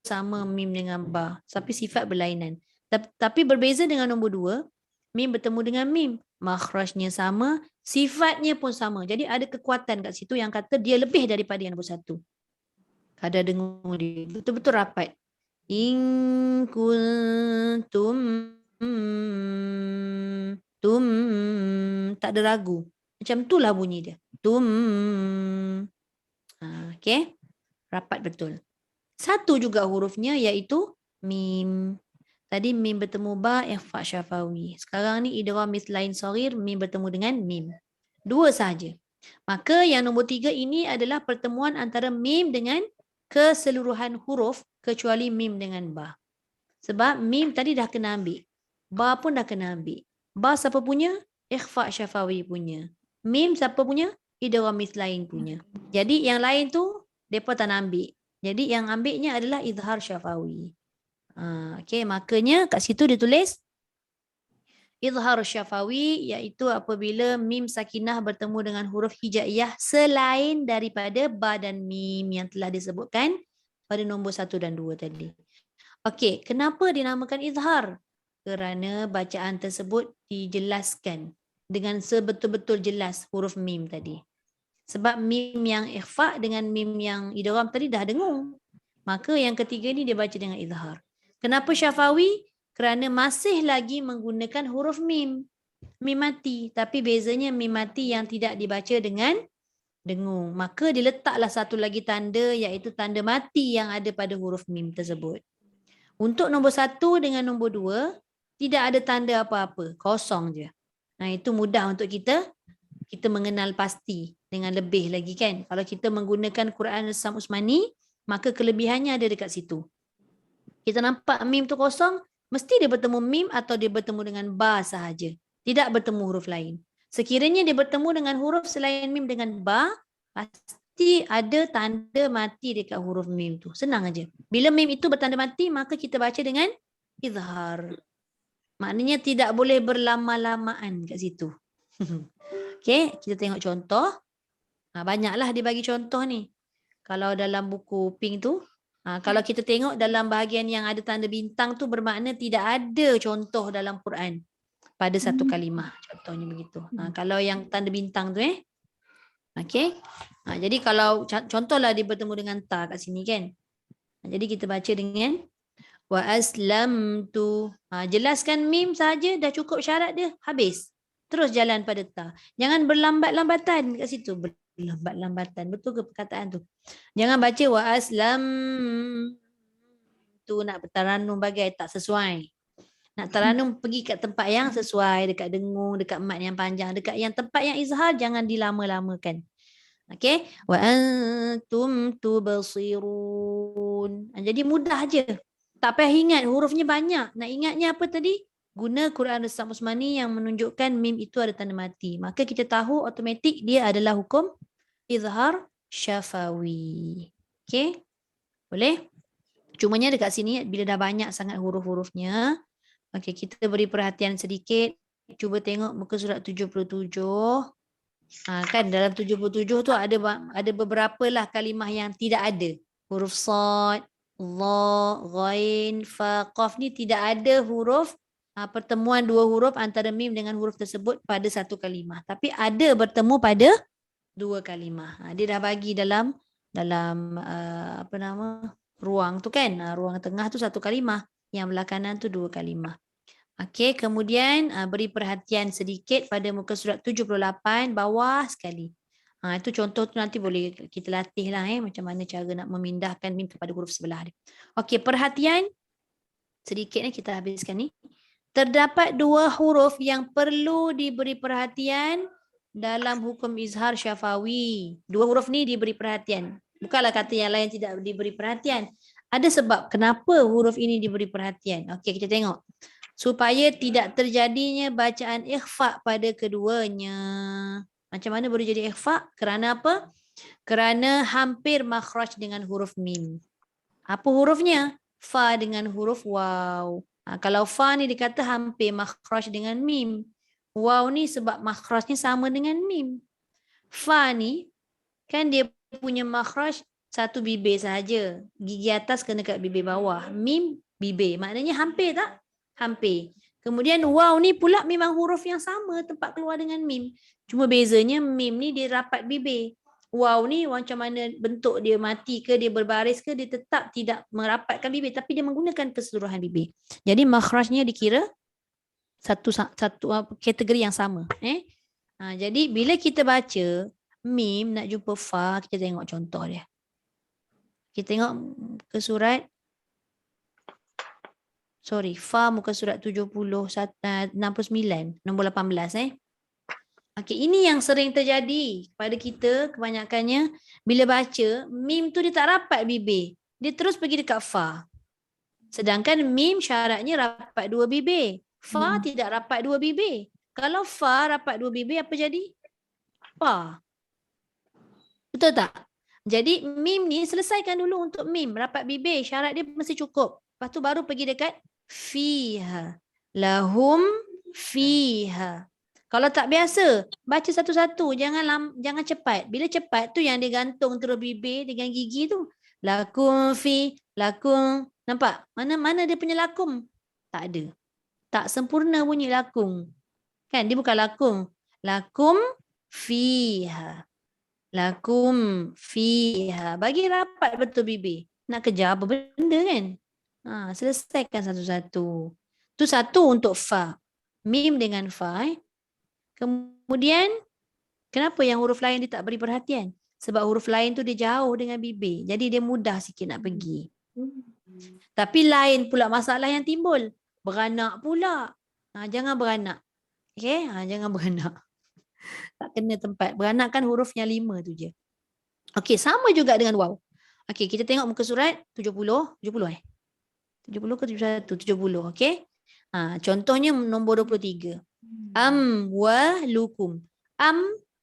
sama mim dengan ba. Tapi sifat berlainan. Tapi berbeza dengan nombor 2. Mim bertemu dengan mim. Makhrajnya sama. Sifatnya pun sama. Jadi ada kekuatan kat situ yang kata dia lebih daripada yang nombor 1. Kadar dengung dia. Betul-betul rapat. In kuntum tak ada ragu. Macam itulah bunyi dia. Okay. Rapat betul. Satu juga hurufnya iaitu mim. Tadi mim bertemu ba, ikhfa syafawi. Sekarang ni idgham mislain saghir, mim bertemu dengan mim. 2 sahaja. Maka yang nombor 3 ini adalah pertemuan antara mim dengan keseluruhan huruf kecuali mim dengan ba. Sebab mim tadi dah kena ambil. Ba pun dah kena ambil. Ba siapa punya? Ikhfa syafawi punya. Mim siapa punya? Idgham mislain punya. Jadi yang lain tu depa tak nak ambil. Jadi yang ambilnya adalah izhar syafawi. Okey, makanya kat situ dia tulis izhar syafawi iaitu apabila mim sakinah bertemu dengan huruf hijaiyah selain daripada ba dan mim yang telah disebutkan pada nombor 1 dan 2 tadi. Okey, kenapa dinamakan izhar? Kerana bacaan tersebut dijelaskan dengan sebetul-betul jelas huruf mim tadi. Sebab mim yang ikhfa dengan mim yang idgham tadi dah dengung. Maka yang ketiga ni dia baca dengan izhar. Kenapa syafawi? Kerana masih lagi menggunakan huruf mim. Mim mati. Tapi bezanya mim mati yang tidak dibaca dengan dengung. Maka diletaklah satu lagi tanda iaitu tanda mati yang ada pada huruf mim tersebut. Untuk nombor 1 dengan nombor 2, tidak ada tanda apa-apa. Kosong je. Nah, itu mudah untuk kita mengenal pasti dengan lebih lagi kan. Kalau kita menggunakan Quran Rasam Usmani, maka kelebihannya ada dekat situ. Kita nampak mim tu kosong, mesti dia bertemu mim atau dia bertemu dengan ba sahaja. Tidak bertemu huruf lain. Sekiranya dia bertemu dengan huruf selain mim dengan ba, pasti ada tanda mati dekat huruf mim tu. Senang aja. Bila mim itu bertanda mati, maka kita baca dengan izhar. Maknanya tidak boleh berlama-lamaan kat situ. Okey, kita tengok contoh. Banyaklah dia bagi contoh ni. Kalau dalam buku pink tu, kalau kita tengok dalam bahagian yang ada tanda bintang tu bermakna tidak ada contoh dalam Quran pada satu kalimah. Contohnya begitu. Kalau yang tanda bintang tu okey. Jadi kalau contohlah dia bertemu dengan ta kat sini kan. Jadi kita baca dengan wa aslamtu. Jelaskan mim saja dah cukup syarat dia, habis. Terus jalan pada ta. Jangan berlambat-lambatan kat situ. Berlambat-lambatan. Betul ke perkataan tu? Jangan baca wa aslam tu nak taranum bagai tak sesuai. Nak taranum pergi kat tempat yang sesuai, dekat dengung, dekat mat yang panjang, dekat yang tempat yang izhar jangan dilama-lamakan. Okey? Wa antum tubsirun. Jadi mudah je. Tak payah ingat hurufnya banyak. Nak ingatnya apa tadi? Guna Quran Rasam Usmani yang menunjukkan mim itu ada tanda mati. Maka kita tahu automatik dia adalah hukum izhar syafawi. Okey? Boleh? Cumanya dekat sini bila dah banyak sangat huruf-hurufnya, okey, kita beri perhatian sedikit. Cuba tengok muka surat 77. Kan dalam 77 tu ada beberapa lah kalimah yang tidak ada. Huruf sad, dha, ghain, fa, qaf ni tidak ada huruf pertemuan dua huruf antara mim dengan huruf tersebut pada satu kalimah. Tapi ada bertemu pada dua kalimah. Dia dah bagi dalam ruang tu kan. Ruang tengah tu satu kalimah. Yang belah kanan tu dua kalimah. Okey, kemudian beri perhatian sedikit pada muka surat 78 bawah sekali. Itu contoh tu nanti boleh kita latih lah macam mana cara nak memindahkan mim kepada huruf sebelah dia. Okey, perhatian sedikit ni kita habiskan ni. Terdapat dua huruf yang perlu diberi perhatian dalam hukum izhar syafawi. Dua huruf ni diberi perhatian. Bukanlah kata yang lain tidak diberi perhatian. Ada sebab kenapa huruf ini diberi perhatian. Okey, kita tengok. Supaya tidak terjadinya bacaan ikhfa pada keduanya. Macam mana boleh jadi ikhfa? Kerana apa? Kerana hampir makhraj dengan huruf mim. Apa hurufnya? fa dengan huruf waw. Kalau fa ni dikata hampir makhraj dengan mim. Waw ni sebab makhrajnya sama dengan mim. Fa ni kan dia punya makhraj satu bibir saja. Gigi atas kena kat bibir bawah. Mim bibir. Maknanya hampir tak? Hampir. Kemudian waw ni pula memang huruf yang sama tempat keluar dengan mim. Cuma bezanya mim ni dia rapat bibir. Waw ni macam mana bentuk dia mati ke, dia berbaris ke, dia tetap tidak merapatkan bibir tapi dia menggunakan keseluruhan bibir. Jadi makhrajnya dikira satu kategori yang sama. Jadi bila kita baca mim nak jumpa fa, kita tengok contoh dia. Kita tengok ke surat fa muka surat 69 nombor 18 Okey, ini yang sering terjadi pada kita kebanyakannya bila baca mim tu dia tak rapat bibir. Dia terus pergi dekat fa. Sedangkan mim syaratnya rapat dua bibir. Fa tidak rapat dua bibir. Kalau fa rapat dua bibir apa jadi? Fa. Betul tak? Jadi mim ni selesaikan dulu untuk mim rapat bibir. Syarat dia mesti cukup. Lepas tu baru pergi dekat fiha. Lahum fiha. Kalau tak biasa, baca satu-satu, jangan cepat. Bila cepat tu yang dia gantung terus bibir dengan gigi tu. Lakum fi, lakum. Nampak? Mana dia punya lakum? Tak ada. Tak sempurna bunyi lakum. Kan dia bukan lakum. Lakum fiha. Lakum fiha. Bagi rapat betul bibir. Nak kejar apa benda kan? Selesaikan satu-satu. Tu satu untuk fa. Mim dengan fa. Kemudian, kenapa yang huruf lain dia tak beri perhatian? Sebab huruf lain tu dia jauh dengan bibir. Jadi dia mudah sikit nak pergi. Tapi lain pula masalah yang timbul. Beranak pula. Jangan beranak. Okay? Jangan beranak. Tak kena tempat. Beranak kan hurufnya 5 tu je. Okay, sama juga dengan waw. Okay, kita tengok muka surat 70. 70 ke 71? 70. Okay? Contohnya nombor 23. Amwalukum.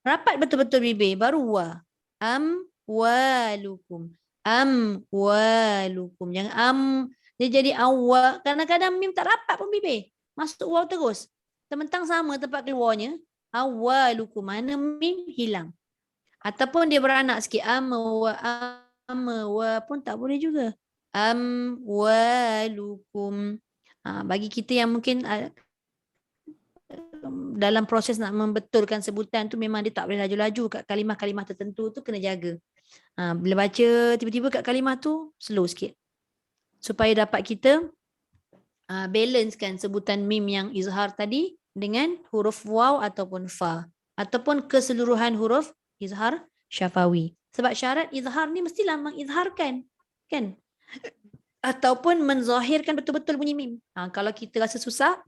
Rapat betul-betul bibir. Baru wa. Amwalukum. Amwalukum. Jangan dia jadi awwa. Kadang-kadang mim tak rapat pun bibir. Masuk waw terus. Tementang sama tempat keluarnya. Awwalukum. Mana mim hilang. Ataupun dia beranak sikit. Amwa pun tak boleh juga. Amwalukum. Bagi kita yang mungkin dalam proses nak membetulkan sebutan tu memang dia tak boleh laju-laju kat kalimah-kalimah tertentu tu kena jaga. Bila baca tiba-tiba kat kalimah tu slow sikit. Supaya dapat kita balancekan sebutan mim yang izhar tadi dengan huruf waw ataupun fa. Ataupun keseluruhan huruf izhar syafawi. Sebab syarat izhar ni mestilah mengizharkan. Kan? Ataupun menzahirkan betul-betul bunyi mim. Kalau kita rasa susah,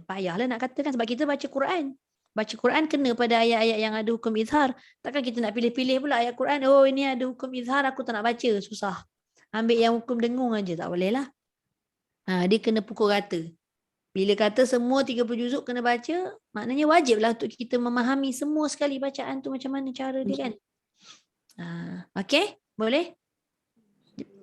payahlah nak katakan sebab kita baca Quran. Baca Quran kena pada ayat-ayat yang ada hukum izhar. Takkan kita nak pilih-pilih pula ayat Quran. Oh ini ada hukum izhar, aku tak nak baca. Susah. Ambil yang hukum dengung aja tak boleh lah. Dia kena pukul rata. Bila kata semua 30 juzuk kena baca, maknanya wajiblah untuk kita memahami semua sekali bacaan tu macam mana cara dia kan. Okay? Boleh?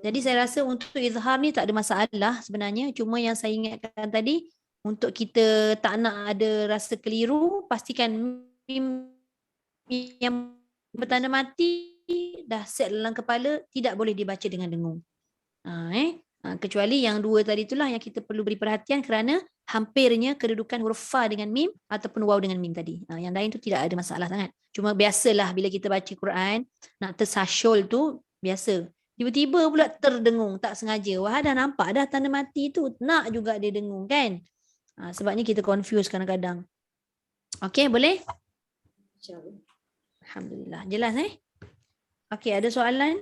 Jadi saya rasa untuk izhar ni tak ada masalah sebenarnya. Cuma yang saya ingatkan tadi, untuk kita tak nak ada rasa keliru, pastikan mim yang bertanda mati dah set dalam kepala, tidak boleh dibaca dengan dengung. Kecuali yang dua tadi itulah yang kita perlu beri perhatian kerana hampirnya kedudukan huruf fa dengan mim ataupun waw dengan mim tadi. Yang lain tu tidak ada masalah sangat. Cuma biasalah bila kita baca Quran, nak tersasyul tu biasa. Tiba-tiba pula terdengung, tak sengaja. Wah dah nampak dah tanda mati tu, nak juga dia dengung kan. Sebabnya kita confuse kadang-kadang. Okey, boleh? Alhamdulillah. Jelas Okey, ada soalan?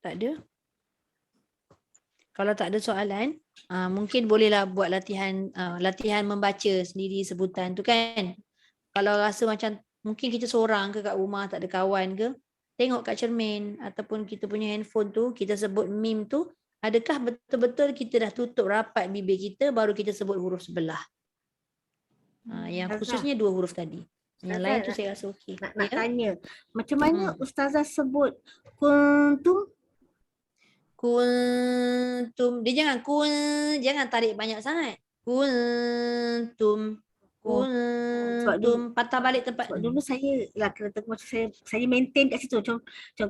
Tak ada? Kalau tak ada soalan, mungkin bolehlah buat latihan membaca sendiri sebutan tu kan. Kalau rasa macam mungkin kita seorang ke kat rumah, tak ada kawan ke, tengok kat cermin ataupun kita punya handphone tu, kita sebut mim tu, adakah betul-betul kita dah tutup rapat bibir kita baru kita sebut huruf sebelah. Yang khususnya dua huruf tadi. Yang Ustazah lain tu nak, saya rasa okey. nak Ya? tanya. Macam mana Ustazah sebut kuntum? Kuntum. Dia jangan tarik banyak sangat. Kuntum. sebab Kuntum. Patah balik tempat. Sebab dulu saya lah kena tegur macam saya maintain kat situ macam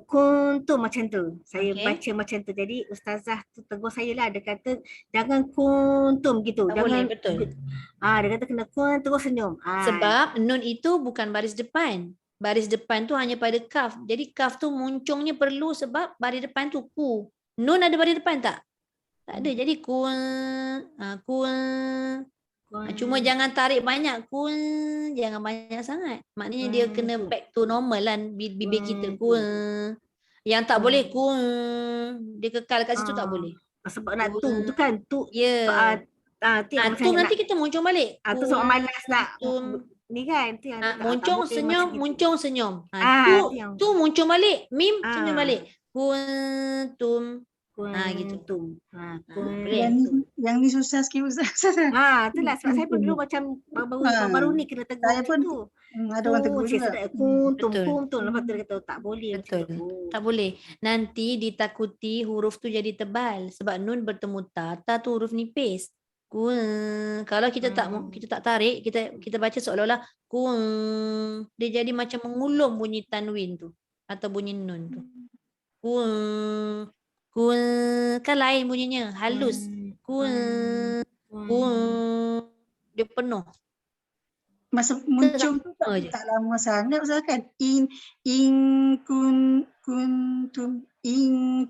kuntum macam tu. Saya Okey. baca macam tu. Jadi ustazah tu tegur saya lah, dia kata jangan kuntum gitu. Tak boleh, Jangan betul. dia kata kena kun terus senyum. Sebab nun itu bukan baris depan. Baris depan tu hanya pada kaf. Jadi kaf tu muncungnya perlu sebab baris depan tu ku. Nun ada baris depan tak? Tak ada. Jadi cuma jangan tarik banyak. Jangan banyak sangat. Maknanya dia kena back to normal lah bibir kita. Yang tak boleh dia kekal kat situ tak boleh. Sebab nak tu kan tu. Ya. Tu yang Tu nanti kita muncung balik. tu sebab malas nak Tum. ni kan tu yang Muncung senyum, muncung senyum. tu yang Tu muncung balik, mim senyum balik. Kuntum. Gitu. Yang ni susah sikit Ustaz. Itulah sebab saya pun dulu macam baru ni kena tegur Saya macam pun tu. ada orang tegur juga. Kuntum. Lepas tu dia kata tak boleh macam Betul. tu. Tak boleh. Nanti ditakuti huruf tu jadi tebal sebab nun bertemu ta tu huruf nipis. Kalau kita tak tarik, kita baca seolah-olah dia jadi macam mengulung bunyi tanwin tu atau bunyi nun tu. Kan lain bunyinya, halus. Dia penuh. Masa muncung tu tak lama sangat Ustaz kan. Kuntum.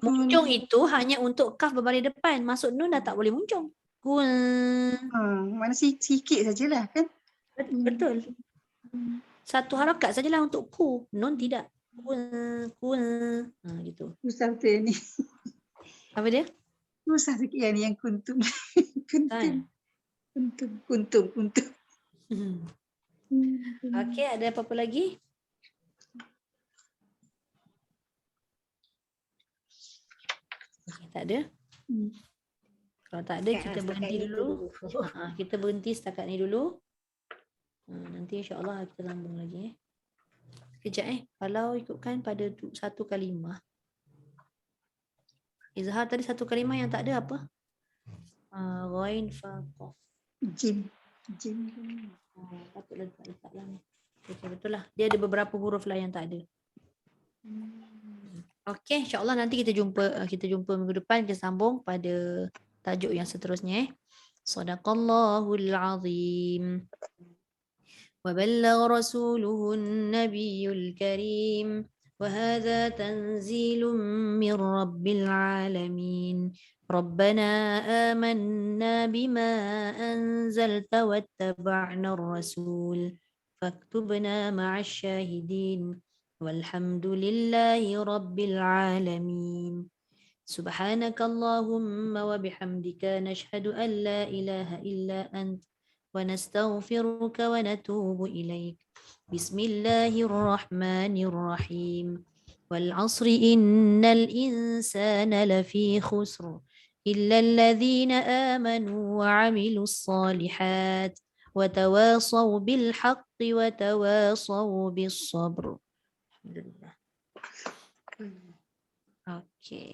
Muncung itu hanya untuk kaf berbaris depan. Masuk nun dah tak boleh muncung. Mana sikit sajalah kan. Betul. Satu harakat sajalah untuk ku. Nun tidak. Gitu. Susah betul ni. Apa dia? Susah sikit yang kuntum. Kuntum. Okey, ada apa-apa lagi? Okay, tak ada. Kalau tak ada, kita berhenti dulu. Kita berhenti setakat ni dulu. Nanti insya-Allah kita sambung lagi. Sekejap Kalau ikutkan pada satu kalimah. Izhar tadi satu kalimah yang tak ada apa? Ghain, fa, qaf. Jim. Patutlah letaklah ni. Okay, betul lah. Dia ada beberapa huruf lah yang tak ada. Okey, insya-Allah nanti kita jumpa minggu depan, kita sambung pada tajuk yang seterusnya. Sadaqallahul azim. Wa ballagha rasuluhun nabiyul karim. Wa hadha tanzilun min rabbil alamin. ربنا آمنا بما أنزلت واتبعنا الرسول فاكتبنا مع الشاهدين والحمد لله رب العالمين سبحانك اللهم وبحمدك نشهد أن لا إله إلا أنت ونستغفرك ونتوب إليك بسم الله الرحمن الرحيم والعصر إن الإنسان لفي خسر إلا الذين آمنوا وعملوا الصالحات وتواصوا بالحق وتواصوا بالصبر. الحمد لله. Okay.